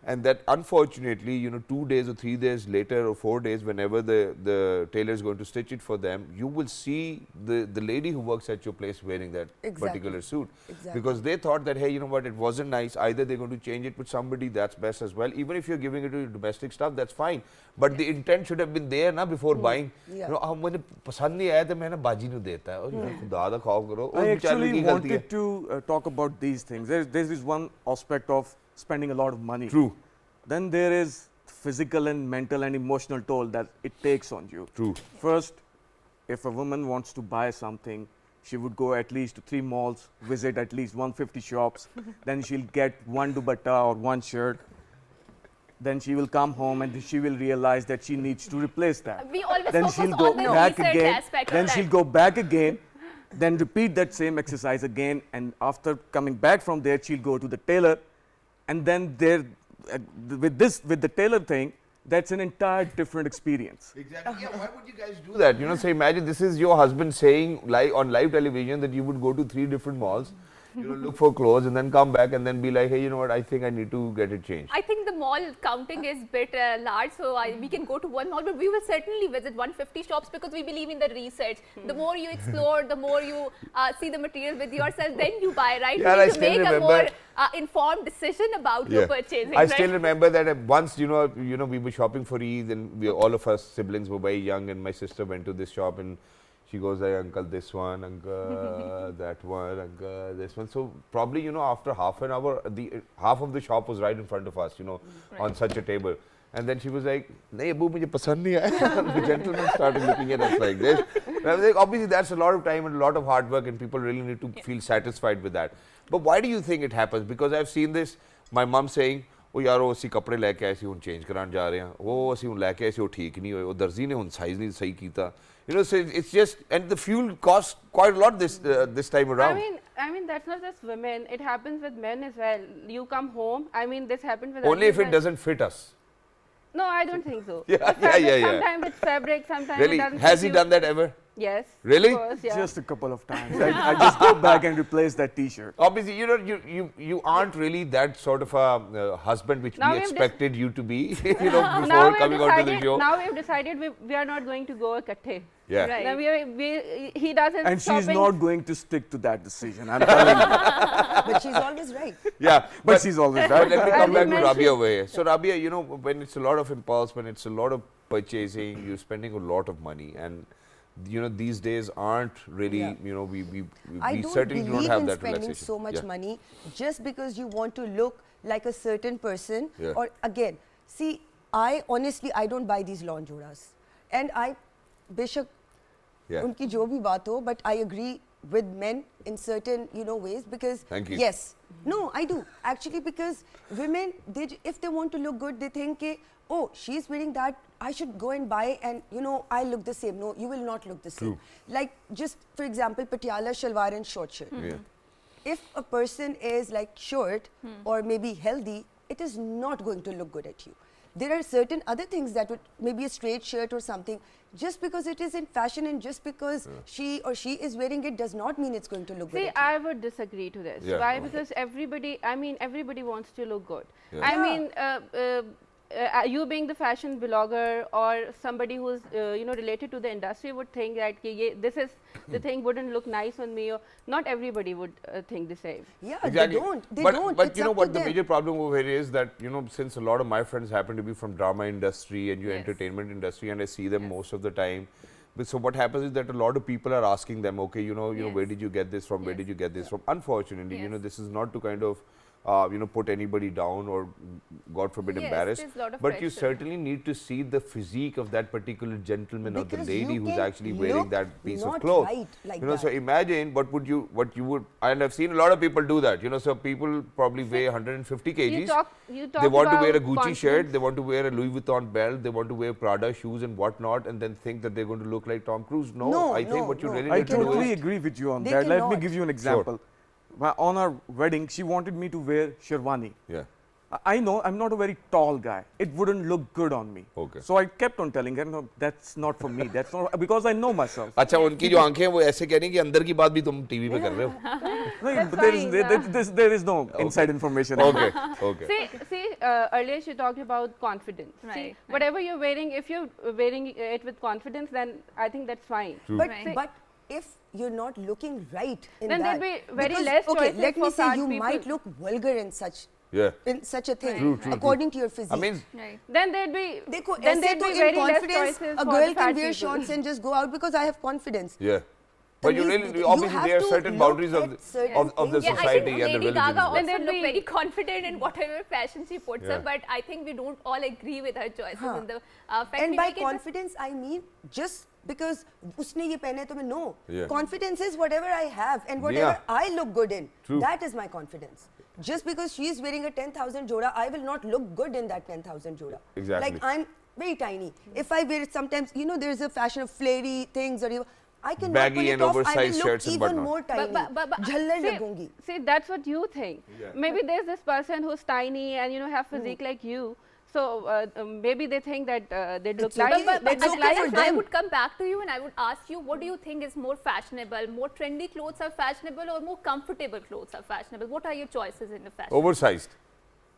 S1: And that unfortunately, you know, 2 days or 3 days later or 4 days, whenever the tailor is going to stitch it for them, you will see the lady who works at your place wearing that particular suit.
S3: Exactly.
S1: Because they thought that, hey, you know what, it wasn't nice. Either they're going to change it with somebody, that's best as well. Even if you're giving it to your domestic stuff, that's fine. But the intent should have been there na before buying.
S3: Yeah.
S1: You know, अब मुझे पसंद नहीं आया तो मैंने बाजी नहीं देता है और यार खुदा दा खौफ करो
S4: I
S1: उस बेचारे
S4: actually
S1: की गलती है
S4: wanted to talk about these things. There is one aspect of spending a lot of money.
S1: True.
S4: Then there is physical and mental and emotional toll that it takes on you.
S1: True.
S4: First, if a woman wants to buy something, she would go at least to 3 malls, visit at least 150 shops, then she'll get one dupatta or one shirt. Then she will come home and she will realize that she needs to replace that.
S2: We always
S4: Then
S2: focus
S4: she'll go
S2: on the
S4: back
S2: research
S4: again.
S2: aspect of
S4: Then
S2: that.
S4: she'll go back again. Then repeat that same exercise again. And after coming back from there, she'll go to the tailor. And then there, with the tailor thing, that's an entire different experience.
S1: Exactly. Yeah, why would you guys do that? You know, so imagine this is your husband saying on live television that you would go to 3 different malls, you know, look for clothes and then come back and then be like, hey, you know what, I think I need to get it changed.
S2: I think the mall counting is a bit large, so we can go to one mall, but we will certainly visit 150 shops because we believe in the research. The more you explore, the more you see the material with yourself, then you buy, right?
S1: Yeah,
S2: you
S1: I
S2: need to
S1: still
S2: make a
S1: remember-
S2: more informed decision about your purchasing.
S1: I
S2: right?
S1: still remember that once, you know, we were shopping for Eid and all of us siblings were very young and my sister went to this shop and she goes like, uncle, this one, uncle, that one, uncle, this one. So probably, you know, after half an hour, half of the shop was right in front of us, you know, on such a table. And then she was like, nahi, Abu, mujhe pasand nahi aaya. The gentleman started looking at us like this. And I was like, obviously, that's a lot of time and a lot of hard work, and people really need to feel satisfied with that. But why do you think it happens? Because I've seen this, my mom saying, ਉਹ ਯਾਰ ਉਹ ਅਸੀਂ ਕੱਪੜੇ ਲੈ ਕੇ ਆਏ ਸੀ ਹੁਣ change ਕਰਾਉਣ ਜਾ ਰਹੇ ਹਾਂ ਉਹ ਅਸੀਂ ਹੁਣ ਲੈ ਕੇ ਆਏ ਸੀ ਉਹ ਠੀਕ ਨਹੀਂ ਹੋਏ ਉਹ ਦਰਜ਼ੀ ਨੇ ਹੁਣ ਸਾਈਜ਼ ਨਹੀਂ ਸਹੀ ਕੀਤਾ you know, so it's just, and the fuel costs quite a lot this time around.
S5: I mean that's not just women. It happens with men as well. You come home. I mean this happens with
S1: Only
S5: us
S1: if
S5: as
S1: it
S5: well.
S1: doesn't fit us.
S5: No, I don't think so.
S1: Yeah,
S5: The fabric,
S1: yeah.
S5: Sometimes it's fabric. Sometimes
S1: Really?
S5: it doesn't.
S1: Has
S5: fit
S1: he
S5: you.
S1: done that ever?
S5: Yes.
S1: Really?
S5: Of course, yeah.
S4: Just a couple of times. I just go back and replace that T-shirt.
S1: Obviously, you know, you aren't really that sort of a husband which
S5: Now
S1: we
S5: we've
S1: expected you to be, you know,
S5: now
S1: before
S5: we've
S1: coming out to the show.
S5: Now we've decided we are not going to go ikatthe.
S1: Yeah.
S2: Right.
S5: Now he does his
S4: And she's
S5: shopping.
S4: not going to stick to that decision. I'm telling you.
S3: But she's always right.
S1: Yeah.
S4: But she's always
S1: But
S4: right.
S1: let me
S5: As
S1: come
S5: you
S1: back to
S5: mentioned-
S1: Rabia over here. So Rabia, you know, when it's a lot of impulse, when it's a lot of purchasing, you're spending a lot of money, and you know these days aren't really,
S3: Yeah.
S1: you know, we
S3: I don't
S1: certainly
S3: believe
S1: don't have
S3: in
S1: that
S3: spending
S1: relaxation.
S3: so much
S1: Yeah.
S3: money just because you want to look like a certain person.
S1: Yeah.
S3: Or again, see, I honestly I don't buy these lawn jodas, and I, beshak,
S1: Yeah.
S3: unki jo bhi baat ho, but I agree with men in certain ways because
S1: Thank you.
S3: yes, no, I do actually because women if they want to look good they think ke, oh, she's wearing that, I should go and buy and I look the same. No, you will not look the same.
S1: True.
S3: Like just for example, Patiala shalwar and short shirt.
S1: Yeah.
S3: If a person is like short or maybe healthy, it is not going to look good at you. there are certain other things that would, maybe a straight shirt or something, just because it is in fashion and just because she or she is wearing it does not mean it's going to look good.
S5: See, I would disagree to this.
S1: Yeah.
S5: Why? Because everybody, I mean, everybody wants to look good.
S1: Yeah.
S5: I mean, you being the fashion blogger or somebody who's you know, related to the industry would think that this is the thing wouldn't look nice on me, or not everybody would think the same.
S3: Yeah,
S1: Exactly.
S3: they don't. They
S1: but,
S3: don't.
S1: But
S3: It's
S1: you know
S3: up to
S1: what the
S3: them.
S1: major problem over here is that, you know, since a lot of my friends happen to be from drama industry and
S2: Yes.
S1: entertainment industry, and I see them most of the time. But so what happens is that a lot of people are asking them, okay, you know,
S2: Yes.
S1: where did you get this from? Where
S2: Yes.
S1: did you get this from? Unfortunately, you know,
S2: Yes.
S1: this is not to kind of you know, put anybody down or God forbid
S2: Yes,
S1: embarrass.
S2: there's lot of
S1: But you
S2: pressure.
S1: certainly need to see the physique of that particular gentleman or the
S3: Because
S1: lady
S3: you
S1: who's
S3: can
S1: actually wearing
S3: look
S1: that piece of
S3: not
S1: cloth.
S3: right like
S1: you know, so
S3: that.
S1: imagine what you would, and I've seen a lot of people do that. You know, so people probably weigh 150 kgs.
S5: You talk
S1: They want to wear a
S5: about
S1: Gucci shirt,
S5: confidence.
S1: they want to wear a Louis Vuitton belt, they want to wear Prada shoes and whatnot, and then think that they're going to look like Tom Cruise. No, I think
S3: no,
S1: what you
S3: no.
S1: really
S4: I
S1: need to do
S4: totally
S1: is
S4: agree with you on
S3: They
S4: that. Let me
S3: cannot.
S4: give you an example. On our wedding, she wanted me to wear sherwani.
S1: yeah.
S4: I know I'm not a very tall guy. It wouldn't look good on me.
S1: Okay.
S4: So I kept on telling her, no, that's not for me. That's not because I know myself.
S1: अच्छा उनकी जो आंखें हैं वो ऐसे कह रही हैं कि अंदर की बात भी तुम टीवी पे कर रहे हो.
S4: No, but
S5: fine,
S4: there is no inside information.
S1: Okay, okay.
S5: See, earlier she talked about confidence.
S2: Right,
S5: See,
S2: right.
S5: whatever you're wearing, if you're wearing it with confidence, then I think that's fine.
S3: But,
S2: Right.
S3: but if you're not looking right in
S5: Then
S3: that,
S5: there'll be very
S3: because,
S5: less
S3: okay,
S5: choices
S3: let me
S5: for
S3: say
S5: fat
S3: you
S5: people.
S3: might look vulgar
S1: Yeah.
S3: in such a thing,
S2: True, true,
S3: according to your physique.
S1: I mean,
S2: Right.
S5: Then there'd be
S3: देखो,
S5: then
S3: ऐसे
S5: there'd
S3: तो
S5: be
S3: in
S5: very less
S3: confidence,
S5: choices
S3: a
S5: for
S3: girl
S5: the
S3: can
S5: fat
S3: wear
S5: people.
S3: shorts and just go out because I have confidence.
S1: yeah. But you
S3: least
S1: really,
S3: you
S1: obviously
S3: have
S1: there are
S3: to
S1: certain
S3: look
S1: boundaries
S3: at certain
S1: of the
S3: things.
S2: Yeah, I
S1: society
S2: think
S1: and the
S2: Lady
S1: religion.
S2: Gaga
S1: as well.
S2: also
S5: Then
S2: look
S5: there'll
S2: very
S5: be-
S2: confident in whatever fashion she puts
S1: Yeah.
S2: up, but I think we don't all agree with her choices
S3: Huh.
S2: in the fact
S3: And
S2: we
S3: by
S2: make it just-
S3: confidence, I mean just because usne ye pehna hai to main no.
S1: Yeah.
S3: Confidence is whatever I have and whatever
S1: Yeah.
S3: I look good in.
S1: True.
S3: That is my confidence. Just because she is wearing a 10,000 joda, I will not look good in that 10,000 joda.
S1: Exactly.
S3: Like I'm very tiny. If I wear it sometimes, you know, there's a fashion of flary things or you, I can
S1: Baggy
S3: pull it
S1: and
S3: off. I
S1: oversized
S3: will look
S1: shirts and
S3: even
S1: whatnot.
S3: more tiny.
S2: but-
S3: Jhallar
S5: See-
S3: lagungi.
S5: See, that's what you think.
S1: Yeah.
S5: Maybe there's this person who's tiny and, you know, have physique like you. So maybe they think that they'd look
S3: It's
S5: like
S3: okay, but
S5: they'd
S3: it's
S5: look
S3: okay
S5: like
S3: for
S2: I
S3: them.
S2: would come back to you and I would ask you, what do you think is more fashionable? More trendy clothes are fashionable or more comfortable clothes are fashionable? What are your choices in the fashion?
S1: Oversized.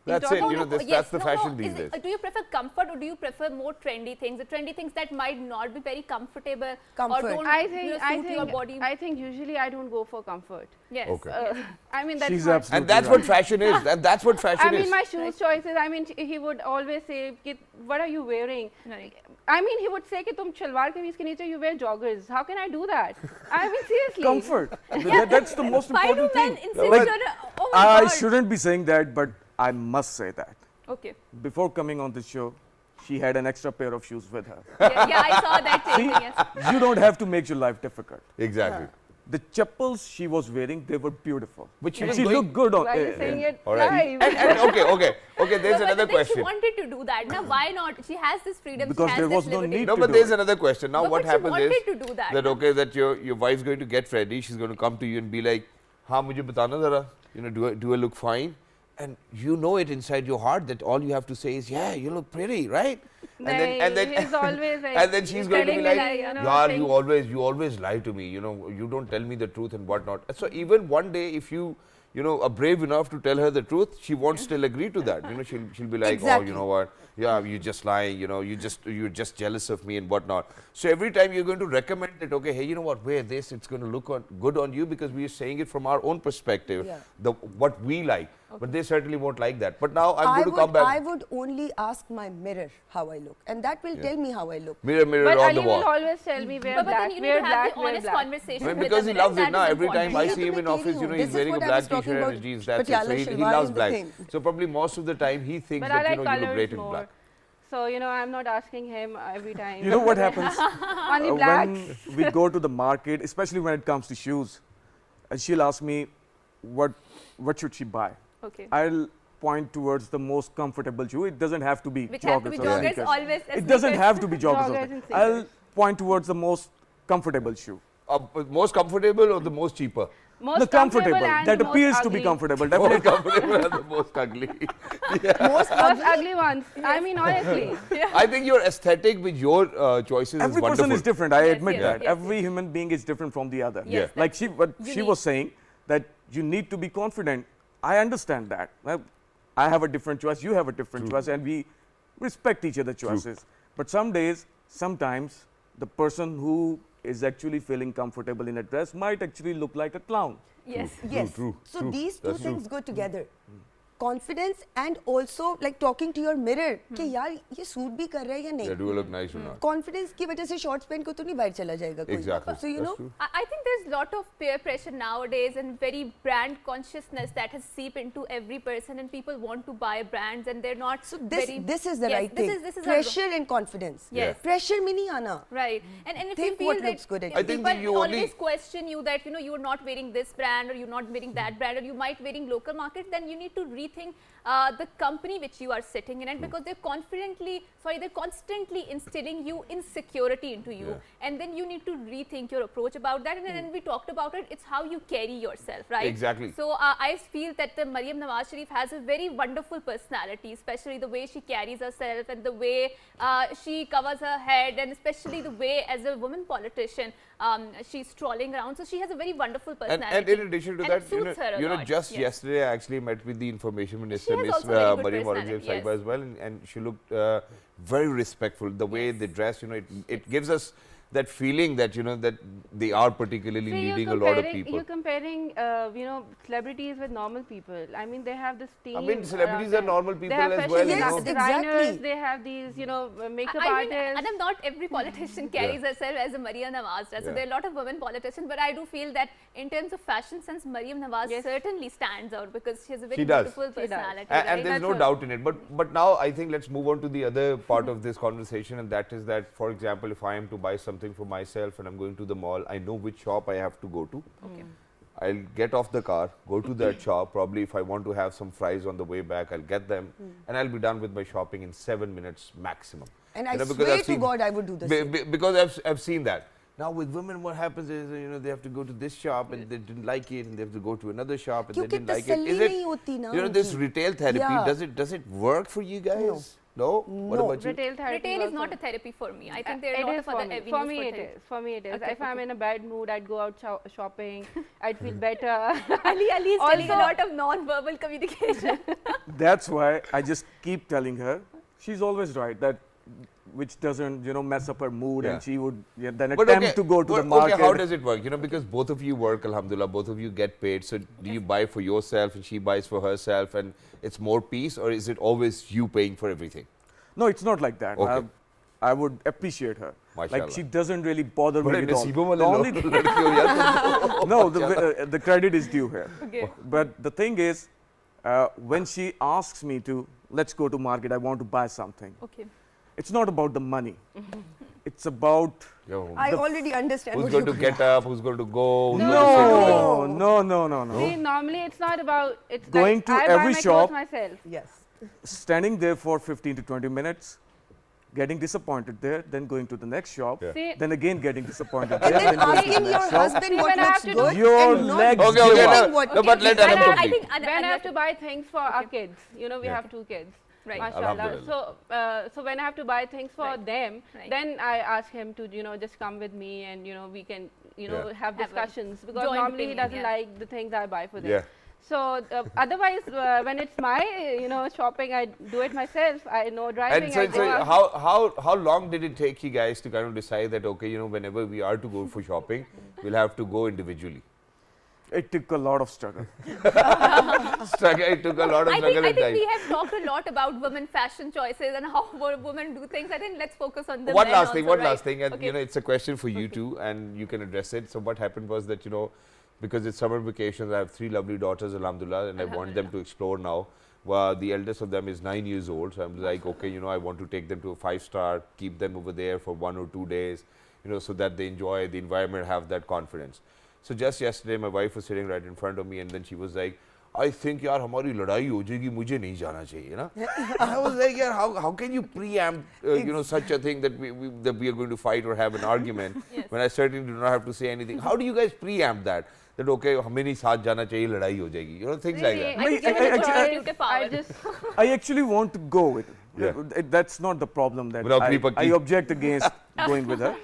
S1: That's
S2: No,
S1: it.
S2: no,
S1: You know,
S2: no,
S1: that's
S2: yes,
S1: the
S2: no,
S1: fashion
S2: no.
S1: these
S2: Is it-
S1: days.
S2: do you prefer comfort or do you prefer more trendy things? The trendy things that might not be very comfortable
S3: Comfort.
S2: or don't
S5: I
S2: you
S5: think
S2: know, suit your body.
S5: I think usually I don't go for comfort.
S2: Yes.
S1: Okay.
S5: I mean that's
S4: She's
S5: my-
S4: absolutely
S1: And that's
S4: right.
S1: what fashion is. That's what fashion
S5: I mean
S1: is.
S5: my shoes choices. I mean he would always say, "Ki, "What are you wearing?"
S2: Right.
S5: I mean he would say, "Ki tum shalwar kameez ke niche you wear joggers." How can I do that? I mean seriously.
S4: Comfort. That's the most
S2: Why do
S4: important
S2: men
S4: thing.
S2: insist
S4: Like,
S2: on oh my
S4: I
S2: God.
S4: shouldn't be saying that, but I must say that.
S2: Okay.
S4: Before coming on this show, she had an extra pair of shoes with her.
S2: Yeah, I saw that changing. Yes.
S4: You don't have to make your life difficult.
S1: Exactly.
S4: The chappals she was wearing, they were beautiful.
S1: But she
S4: And
S1: was
S4: she
S1: going-
S4: looked good on.
S5: Why are you saying it
S1: All right.
S5: live?
S1: And okay. There's
S2: No, but
S1: another
S2: then she
S1: question.
S2: wanted to do that. Now, why not? She has this freedom.
S4: Because
S2: she has
S4: there
S2: this
S4: was no
S2: liberty.
S4: need
S1: No,
S4: to
S1: but
S4: do
S1: there's
S4: it.
S1: another question. Now,
S2: No,
S1: what
S2: but she
S1: happens
S2: wanted
S1: is
S2: to do that, no?
S1: okay, that your wife's going to get ready. She's going to come to you and be like, "हाँ मुझे बताना ज़रा, you know, do I look fine?" And you know it inside your heart that all you have to say is, "Yeah, you look pretty, right?"
S5: Nahin, he's always like,
S1: and then she's going to be
S5: telling me
S1: like,
S5: like, you know,
S1: "Yaar,
S5: things-
S1: you always lie to me. You know, you don't tell me the truth and whatnot." So even one day, if you know, are brave enough to tell her the truth, she won't still agree to that. You know, she'll be like, "Oh,
S3: Exactly.
S1: you know what? Yeah, you're just lying. You know, you're just jealous of me and whatnot." So every time you're going to recommend it, okay, hey, you know what? Wear this. It's going to look good on you because we are saying it from our own perspective,
S3: Yeah.
S1: what we like. But they certainly won't like that. But now I'm going to come back.
S3: I would only ask my mirror how I look, and that will tell me how I look.
S1: Mirror
S5: But
S1: on
S5: Ali
S1: the
S5: will
S1: wall.
S5: always tell me wear
S2: But
S5: black,
S2: then you need
S5: wear
S2: to have
S5: black,
S2: the
S5: wear
S2: honest
S5: black.
S2: conversation
S1: I mean,
S2: with
S1: because
S2: the
S1: he
S2: mirror,
S1: loves it
S2: that
S1: now.
S2: is
S1: Every
S2: important.
S1: time I
S3: Yeah,
S1: see him
S3: but
S1: in
S3: I
S1: office,
S3: tell
S1: you
S3: you,
S1: know,
S3: this
S1: he's
S3: is
S1: wearing a
S3: what I
S1: black
S3: was talking
S1: t-shirt and
S3: about.
S1: jeans. That's it. So
S3: Patiala
S1: he
S3: shalwar
S1: loves
S3: is the
S1: black.
S3: thing.
S1: So probably most of the time he thinks
S5: But I
S1: that,
S5: like
S1: you know, you look
S5: colors
S1: great in
S5: more.
S1: black.
S5: So, you know, I'm not asking him every time.
S4: You know what happens?
S5: Only black.
S4: When we go to the market, especially when it comes to shoes, she'll ask me, what should she buy?
S2: Okay.
S4: I'll point towards the most comfortable shoe. It doesn't have to be
S2: Which have to be
S4: joggers or
S2: joggers,
S4: sneakers.
S2: always
S4: It doesn't
S2: sneakers.
S4: have to be joggers.
S5: Joggers
S4: or
S5: and
S4: I'll
S5: sneakers.
S4: point towards the most comfortable shoe.
S1: Most comfortable or the most cheaper?
S5: Most
S4: comfortable.
S5: and
S4: That
S5: most
S4: appears to be
S5: ugly.
S4: comfortable.
S1: Most
S4: Definitely.
S1: comfortable and the most ugly.
S3: Most
S5: Most ugly ones. I mean, honestly.
S1: I think your aesthetic with your choices
S4: Every
S1: is wonderful.
S4: person is different. I
S2: Yes,
S4: admit
S2: yes,
S4: that.
S2: yes,
S4: Every human being is different from the other.
S2: Yes,
S4: Like
S2: that's
S4: she, what she
S2: unique.
S4: was saying, that you need to be confident. I understand that. I have a different choice. You have a different choice, and we respect each other's choices. But some days, sometimes, the person who is actually feeling comfortable in a dress might actually look like a clown.
S2: Yes.
S3: Yes.
S1: true,
S3: So
S1: true.
S3: these two
S1: That's true.
S3: things go together. Confidence and also like talking to your mirror कि यार ये suit भी कर रहा है या
S1: Yeah,
S3: नहीं.
S1: do you look nice or not?
S3: Confidence की वजह से shorts पहन को तो नहीं बाहर चला जाएगा कोई.
S1: Exactly.
S3: So you
S1: That's
S3: know.
S1: true.
S2: I think there's a lot of peer pressure nowadays and very brand consciousness that has seeped into every person, and people want to buy brands and they're not
S3: So
S2: very.
S3: this is the
S2: Yes,
S3: right
S2: this
S3: thing.
S2: is- this is a-
S3: Pressure and confidence.
S2: Yes.
S3: Pressure में नहीं आना.
S2: Right. And if
S3: Think
S2: you feel
S3: what
S2: that
S3: looks good
S2: if
S3: at
S1: I think
S2: people
S1: you only-
S2: always question you that you're not wearing this brand or you're not wearing that brand or you might wearing local market, then you need to rethink the company which you are sitting in, and because they're constantly instilling you insecurity into you, and then you need to rethink your approach about that. And we talked about it. It's how you carry yourself, right?
S1: Exactly.
S2: So I feel that the Maryam Nawaz Sharif has a very wonderful personality, especially the way she carries herself and the way she covers her head, and especially the way as a woman politician she's strolling around. So she has a very wonderful personality.
S1: And in addition to
S2: and
S1: that,
S2: it suits her a lot.
S1: just
S2: Yes.
S1: yesterday I actually met with the information minister,
S2: has
S1: Miss
S2: also very good
S1: Maryam
S2: personality,
S1: Aurangzeb Sahiba
S2: yes.
S1: as well, and she looked very respectful. The way they dress, it gives us that feeling that that they are particularly
S5: See,
S1: leading a lot of people.
S5: You're comparing, celebrities with normal people. I mean, they have this team.
S1: I mean, celebrities
S5: around
S1: are normal
S5: them.
S1: people
S5: They have
S1: as
S5: fashion
S1: well,
S3: Yes,
S5: designers.
S3: exactly.
S5: They have these, makeup
S2: I mean,
S5: artists.
S2: and not every politician carries herself as a Maryam Nawaz does. So
S1: Yeah.
S2: there are a lot of women politicians, but I do feel that in terms of fashion sense, Maryam Nawaz
S5: Yes.
S2: certainly stands out because she has a very
S1: She does.
S2: beautiful
S5: She does.
S2: personality.
S1: And
S2: right?
S1: there's no
S5: That's
S1: doubt in it. But now I think let's move on to the other part of this conversation, and that is that, for example, if I am to buy something for myself and I'm going to the mall, I know which shop I have to go to.
S2: Okay.
S1: I'll get off the car, go to that shop. Probably if I want to have some fries on the way back, I'll get them, and I'll be done with my shopping in 7 minutes maximum.
S3: And I
S1: because
S3: swear
S1: I've
S3: to
S1: seen-
S3: God I would do the same.
S1: Because I've seen that. Now with women, what happens is they have to go to this shop and they didn't like it, and they have to go to another shop and they
S3: क्योंकि
S1: didn't like it.
S3: तसल्ली नहीं होती ना
S1: this
S3: उनकी.
S1: retail therapy?
S3: Yeah.
S1: Does it work for you guys? No. What
S3: No.
S1: about you?
S5: Retail therapy.
S2: Retail is
S5: also.
S2: not a therapy for me. I think there are
S5: It
S2: a lot
S5: is
S2: of
S5: for
S2: other
S5: me.
S2: avenues
S5: For me, it
S2: therapy.
S5: is. For me, it is.
S2: Okay,
S5: If I'm
S2: okay.
S5: in a bad mood, I'd go out shopping. I'd feel better.
S2: Ali is telling a
S5: Also-
S2: lot of non-verbal communication.
S4: That's why I just keep telling her. She's always right. That which doesn't mess up her mood,
S1: Yeah.
S4: and she would then
S1: But
S4: attempt
S1: okay,
S4: to go to
S1: but
S4: the market.
S1: Okay, how does it work? Because both of you work, alhamdulillah, both of you get paid. So do you buy for yourself and she buys for herself, and it's more peace, or is it always you paying for everything?
S4: No, it's not like that.
S1: Okay.
S4: I would appreciate her.
S1: Mashallah.
S4: Like she doesn't really bother me
S1: बड़े
S4: at all.
S1: नसीबों वाले
S4: The only
S1: लोग लड़की हो यार तुम।
S4: no, the credit is due here.
S2: Okay.
S4: But the thing is, when she asks me to, let's go to market, I want to buy something.
S2: Okay.
S4: It's not about the money. It's about
S1: Yo,
S3: I already understand
S1: who's
S3: what
S1: going
S3: you
S1: to get up? Who's going to go? who's
S5: No,
S1: going to sit down?
S4: no.
S5: See, normally it's not about. It's
S4: Going
S5: like
S4: to
S5: I buy
S4: every
S5: my
S4: shop-
S5: clothes myself.
S3: Yes.
S4: Standing there for 15 to 20 minutes, getting disappointed there, then going to the next shop,
S1: Yeah.
S5: See,
S4: then again getting disappointed
S3: And
S4: there,
S3: then
S4: then going to
S3: asking
S4: the
S3: your
S4: next shop.
S3: husband
S5: See,
S3: what
S5: when I
S3: looks
S5: have to do-
S3: good
S4: Your
S3: and not
S4: legs
S1: Okay,
S4: give
S1: okay,
S4: up.
S1: no,
S3: what
S1: no, but let
S5: when
S1: Adam
S5: I
S1: complete.
S2: think
S5: when I have to buy things for our kids, we
S1: Yeah.
S5: have 2 kids.
S2: Right.
S5: Mashallah.
S1: Alhamdulillah.
S5: So when I have to buy things for
S2: Right.
S5: them,
S2: Right.
S5: then I ask him to just come with me, and we can
S1: Yeah.
S5: have
S2: Have a
S5: discussions, because
S2: joint
S5: normally he
S2: opinion,
S5: doesn't
S2: yeah.
S5: like the things I buy for them.
S1: Yeah.
S5: So otherwise, when it's my shopping, I do it myself. I know driving.
S1: And so,
S5: I go out.
S1: how long did it take you guys to kind of decide that, okay, whenever we are to go for shopping, we'll have to go individually?
S4: It took a lot of struggle.
S1: It took a lot of
S2: I
S1: struggle
S2: think
S1: and time.
S2: we have talked a lot about women fashion choices and how women do things. I think let's focus on the
S1: One
S2: men
S1: last thing,
S2: also,
S1: one
S2: right?
S1: last thing, and
S2: Okay.
S1: it's a question for you too, and you can address it. So what happened was that because it's summer vacations, I have 3 lovely daughters, alhamdulillah, and I want them to explore now. Well, the eldest of them is 9 years old, so I'm like, okay, I want to take them to a 5-star, keep them over there for 1 or 2 days, so that they enjoy the environment, have that confidence. So just yesterday, my wife was sitting right in front of me, and then she was like, I think यार हमारी लड़ाई हो जाएगी मुझे नहीं जाना चाहिए ना. I was like यार how can you preempt you know such a thing that we are going to fight or have an argument when I certainly do not have to say anything. How do you guys preempt that? That okay हमें नहीं साथ जाना चाहिए लड़ाई हो जाएगी. You know things like that.
S4: I actually want to go with it.
S1: Yeah.
S4: That's not the problem that I object against going with her.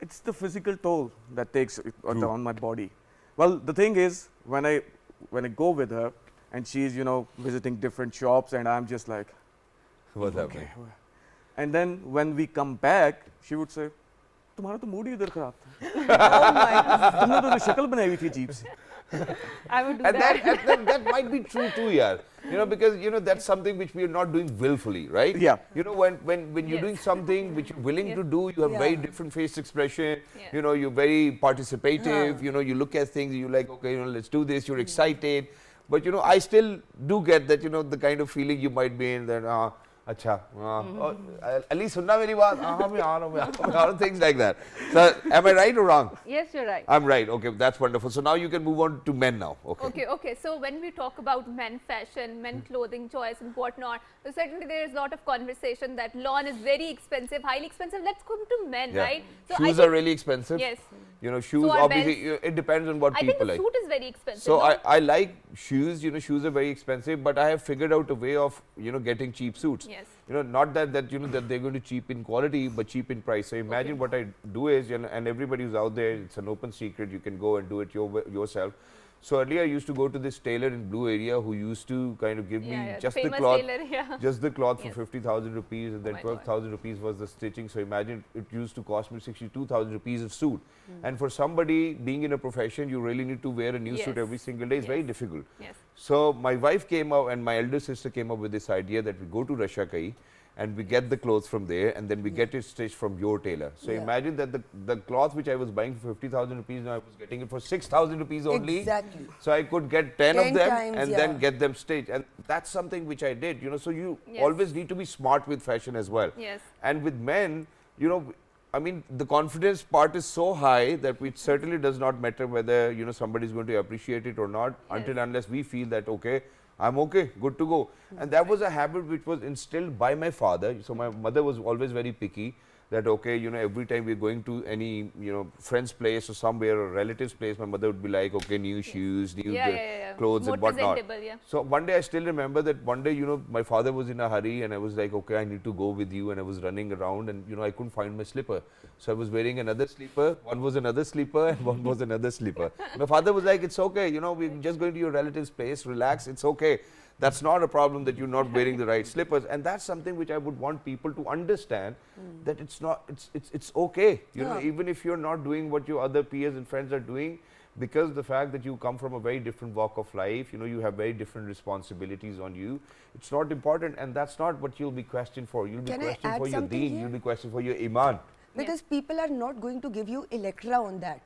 S4: It's the physical toll that takes on my body. Well, the thing is, when I go with her, and she's visiting different shops, and I'm just like,
S1: what's happening?
S4: And then when we come back, she would say, तुम्हारा तो mood ही इधर खराब था.
S3: Oh my God.
S4: तुमने तो शक्ल बनाई हुई थी अजीब सी.
S5: I would do
S1: And
S5: that.
S1: that might be true too, yeah. Because that's something which we are not doing willfully, right?
S4: Yeah.
S1: When you're doing something which you're willing to do, you have very different face expression.
S2: Yeah.
S1: You're very participative. You look at things, you're like, okay, let's do this. You're excited, but I still do get that the kind of feeling you might be in that. अच्छा at least सुनना मेरी बात मैं आ रहा हूँ things like that. So am I right or wrong?
S5: Yes, you're right.
S1: I'm right. Okay, that's wonderful. So now you can move on to men now.
S2: Okay. So when we talk about men fashion, men clothing choice and whatnot, so certainly there is a lot of conversation that lawn is very expensive, highly expensive. Let's come to men, right? So
S1: shoes are really expensive.
S2: Yes.
S1: Shoes,
S2: So
S1: obviously, it depends on what
S2: I
S1: people
S2: think the
S1: like.
S2: suit is very expensive.
S1: So
S2: no?
S1: I like shoes. Shoes are very expensive, but I have figured out a way of getting cheap suits.
S2: Yes.
S1: Not that that they're going to cheap in quality, but cheap in price. So imagine what I do is, and everybody who's out there, it's an open secret. You can go and do it yourself. So earlier I used to go to this tailor in Blue area who used to kind of give me just the cloth, just the cloth for 50,000 rupees, and then 12,000 rupees was the stitching. So imagine it used to cost me 62,000 rupees of suit. And for somebody being in a profession, you really need to wear a new suit every single day. It's very difficult.
S2: Yes.
S1: So my wife came out and my elder sister came up with this idea that we go to Russia Kai and we get the clothes from there and then we get it stitched from your tailor. So imagine that the cloth which I was buying for 50,000 rupees, now I was getting it for 6,000 rupees only.
S3: Exactly.
S1: So I could get 10 of them
S3: times,
S1: and then get them stitched. And that's something which I did, so you always need to be smart with fashion as well.
S2: Yes.
S1: And with men, I mean, the confidence part is so high that it certainly does not matter whether, somebody is going to appreciate it or not until unless we feel that, okay, I'm okay, good to go. And that was a habit which was instilled by my father. So my mother was always very picky that, okay, every time we're going to any, friend's place or somewhere or relative's place, my mother would be like, okay, new shoes, new clothes
S2: more
S1: and whatnot. So one day I still remember that one day, my father was in a hurry and I was like, okay, I need to go with you. And I was running around and, I couldn't find my slipper. So I was wearing another slipper, one was another slipper and one was another slipper. My father was like, it's okay, we're just going to your relative's place, relax, it's okay. That's not a problem that you're not wearing the right slippers, and that's something which I would want people to understand that it's not, it's okay. Even if you're not doing what your other peers and friends are doing, because the fact that you come from a very different walk of life, you have very different responsibilities on you. It's not important, and that's not what you'll be questioned for. You'll be questioned for your deen. You'll be questioned for your iman.
S3: Because people are not going to give you Electra on that.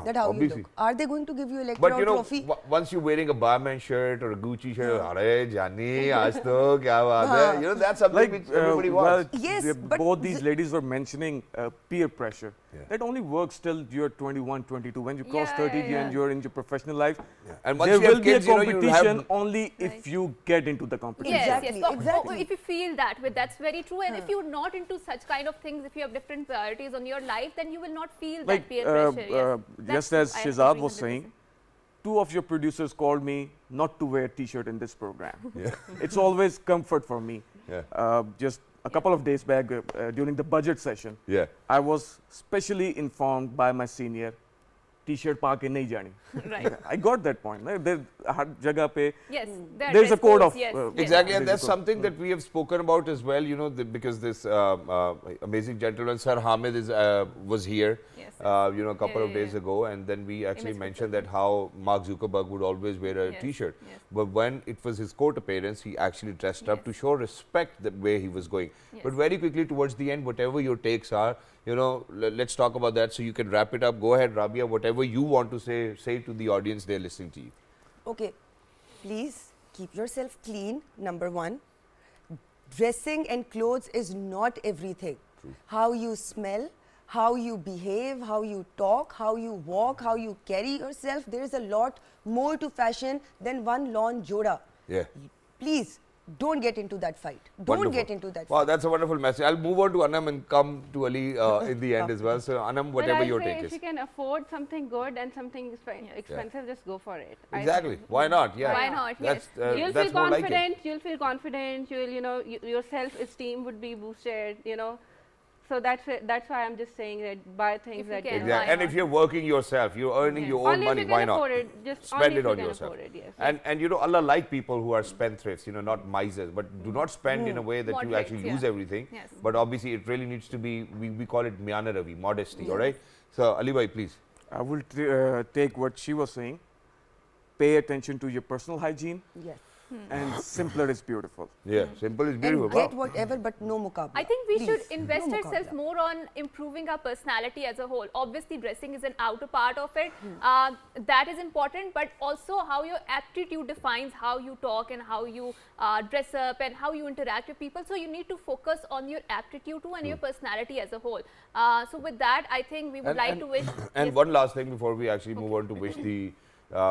S3: That how
S1: obviously.
S3: you look. Are they going to give you Electra or trophy?
S1: Once you're wearing a barman shirt or a Gucci shirt, "Arey, Jani, aaj to kya baat hai?" That's something which everybody wants.
S3: Yes, but
S4: both these ladies were mentioning peer pressure. That only works till you're 21, 22. When you cross 30 and you're in your professional life,
S1: and once
S4: there
S1: you
S4: will
S1: have
S4: be
S1: kids,
S4: a competition only if you get into the competition.
S3: Exactly.
S2: Exactly. If you feel that way, that's very true. And if you're not into such kind of things, if you have different priorities on your life, then you will not feel that peer pressure.
S4: Just as Shehzad was saying, 2 of your producers called me not to wear t-shirt in this program. It's always comfort for me. Just a couple of days back during the budget session, I was specially informed by my senior, t-shirt pa ke nahi jani.
S2: Right.
S4: I got that point. There, har jagah pe,
S2: Yes,
S4: there's a code of
S1: exactly, and that's something that we have spoken about as well. Because this amazing gentleman, Sir Hamid, was here. A couple of days ago, and then we actually mentioned that how Mark Zuckerberg would always wear a t-shirt, but when it was his court appearance, he actually dressed up to show respect the way he was going. But very quickly towards the end, whatever your takes are, let's talk about that so you can wrap it up. Go ahead, Rabia, whatever you want to say to the audience, they're listening to you.
S3: Okay, please keep yourself clean, number 1. Dressing and clothes is not everything. How you smell, how you behave, how you talk, how you walk, how you carry yourself. There is a lot more to fashion than one lawn joda.
S1: Yeah.
S3: Please, don't get into that fight. Don't get into that
S1: Wow,
S3: fight.
S1: that's a wonderful message. I'll move on to Anam and come to Ali in the end as well. So Anam, whatever
S5: but
S1: your
S5: I say
S1: take
S5: if
S1: is.
S5: you can afford something good and something expensive, just go for it.
S1: Exactly. Why not? Yeah.
S2: Why not? Yes.
S5: You'll
S1: That's
S5: feel
S1: more like
S5: confident.
S1: it.
S5: You'll feel confident. You'll, you know, your self-esteem would be boosted. You know, so that's it. That's why I'm just saying that buy things
S2: If you
S5: that
S2: can.
S5: you know,
S1: Exactly. And if you're working yourself, you're earning your own
S5: only
S1: money,
S5: if you
S1: why
S5: can
S1: not?
S5: afford it, just
S1: Spend
S5: only
S1: it
S5: if you
S1: on
S5: can
S1: yourself.
S5: afford it, yes.
S1: And you know, Allah like people who are spendthrifts, you know, not misers, but do not spend in a way that you
S2: Moderates,
S1: actually
S2: yeah.
S1: lose everything.
S2: Yes.
S1: But obviously, it really needs to be, we call it Myana Ravi, modesty, all right? So, Ali bhai, please.
S4: I will take what she was saying. Pay attention to your personal hygiene,
S3: Yes.
S4: and simpler is beautiful.
S1: Yeah, simple is beautiful.
S3: And get
S1: Wow.
S3: whatever, but no muqabla.
S2: I think we should
S3: Please,
S2: invest
S3: no
S2: ourselves
S3: muqabla.
S2: more on improving our personality as a whole. Obviously, dressing is an outer part of it. That is important, but also how your attitude defines how you talk and how you dress up and how you interact with people. So you need to focus on your attitude too and your personality as a whole. So with that, I think we would like to wish.
S1: And
S2: yes.
S1: one last thing before we actually move on to wish the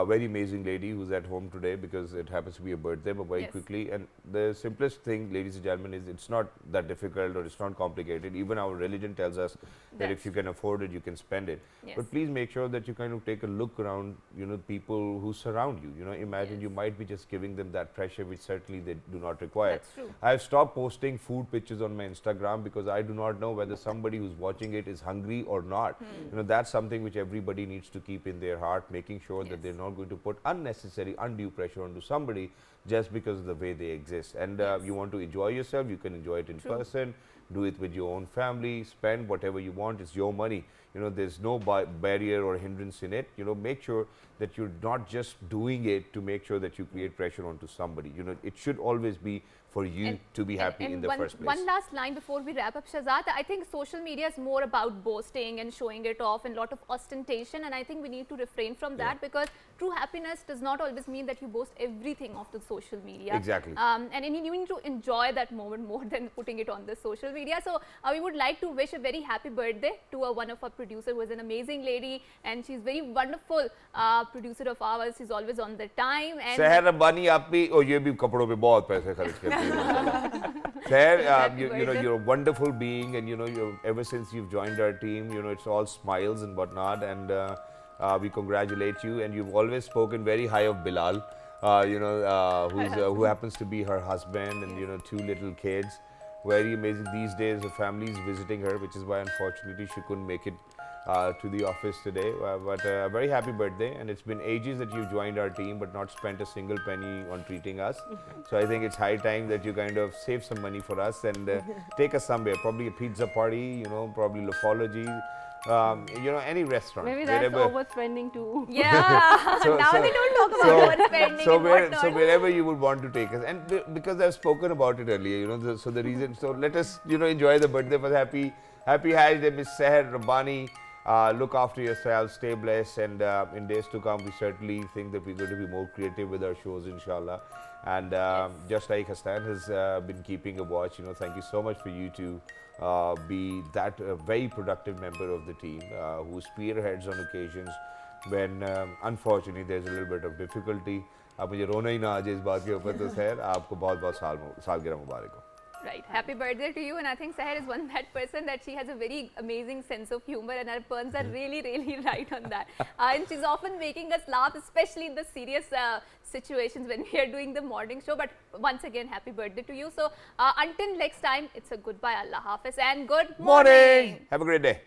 S1: very amazing lady who's at home today, because it happens to be a birthday, but very
S2: Yes.
S1: quickly. And the simplest thing, ladies and gentlemen, is it's not that difficult or it's not complicated. Even our religion tells us that if
S2: That's
S1: you can afford it, you can spend it.
S2: Yes.
S1: But please make sure that you kind of take a look around, you know, people who surround you. You know, imagine you might be just giving them that pressure which certainly they do not require.
S2: That's true.
S1: I've stopped posting food pictures on my Instagram because I do not know whether somebody who's watching it is hungry or not. You know, that's something which everybody needs to keep in their heart, making sure that they're not going to put unnecessary, undue pressure onto somebody just because of the way they exist. And you want to enjoy yourself, you can enjoy it in person, do it with your own family, spend whatever you want, it's your money. You know, there's no barrier or hindrance in it. You know, make sure that you're not just doing it to make sure that you create pressure onto somebody. You know, it should always be for you to be happy in the first place.
S2: One last line before we wrap up, Shahzad. I think social media is more about boasting and showing it off and a lot of ostentation, and I think we need to refrain from that, because true happiness does not always mean that you boast everything off the social media.
S1: Exactly.
S2: And you need to enjoy that moment more than putting it on the social media. So we would like to wish a very happy birthday to one of our producer who is an amazing lady, and she's very wonderful producer of ours. She's always on the time. And
S1: Seher Rabbani, आप भी और ये भी कपड़ों पे बहुत पैसे खर्च करते हैं। Seher, you know, you're a wonderful being, and you know, ever since you've joined our team, you know, it's all smiles and whatnot, and we congratulate you. And you've always spoken very high of Bilal, you know, who happens to be her husband, and you know, 2 little kids. Very amazing. These days, her family is visiting her, which is why unfortunately she couldn't make it to the office today. But very happy birthday, and it's been ages that you've joined our team but not spent a single penny on treating us. So I think it's high time that you kind of save some money for us and take us somewhere, probably a pizza party, you know, probably Lofology, you know, any restaurant.
S5: Maybe that's
S1: wherever.
S5: overspending too.
S2: yeah, now we don't talk about overspending and whatnot.
S1: So wherever you would want to take us, and because I've spoken about it earlier, you know, so the reason, so let us, you know, enjoy the birthday for happy Hajj Day, Miss Seher Rabbani. Look after yourselves, stay blessed, and in days to come, we certainly think that we're going to be more creative with our shows, inshallah. And just like Hassan has been keeping a watch, you know, thank you so much for you to be that very productive member of the team who spearheads on occasions when unfortunately there's a little bit of difficulty. अब मुझे रोना ही ना आ जाए इस बात के ऊपर, तो खैर आपको बहुत-बहुत सालगिरह मुबारक हो.
S2: Right. Happy birthday to you. And I think Seher is that person that she has a very amazing sense of humor, and her puns are really, really right on that. And she's often making us laugh, especially in the serious situations when we are doing the morning show. But once again, happy birthday to you. So until next time, it's a goodbye, Allah Hafiz, and good morning.
S1: Have a great day.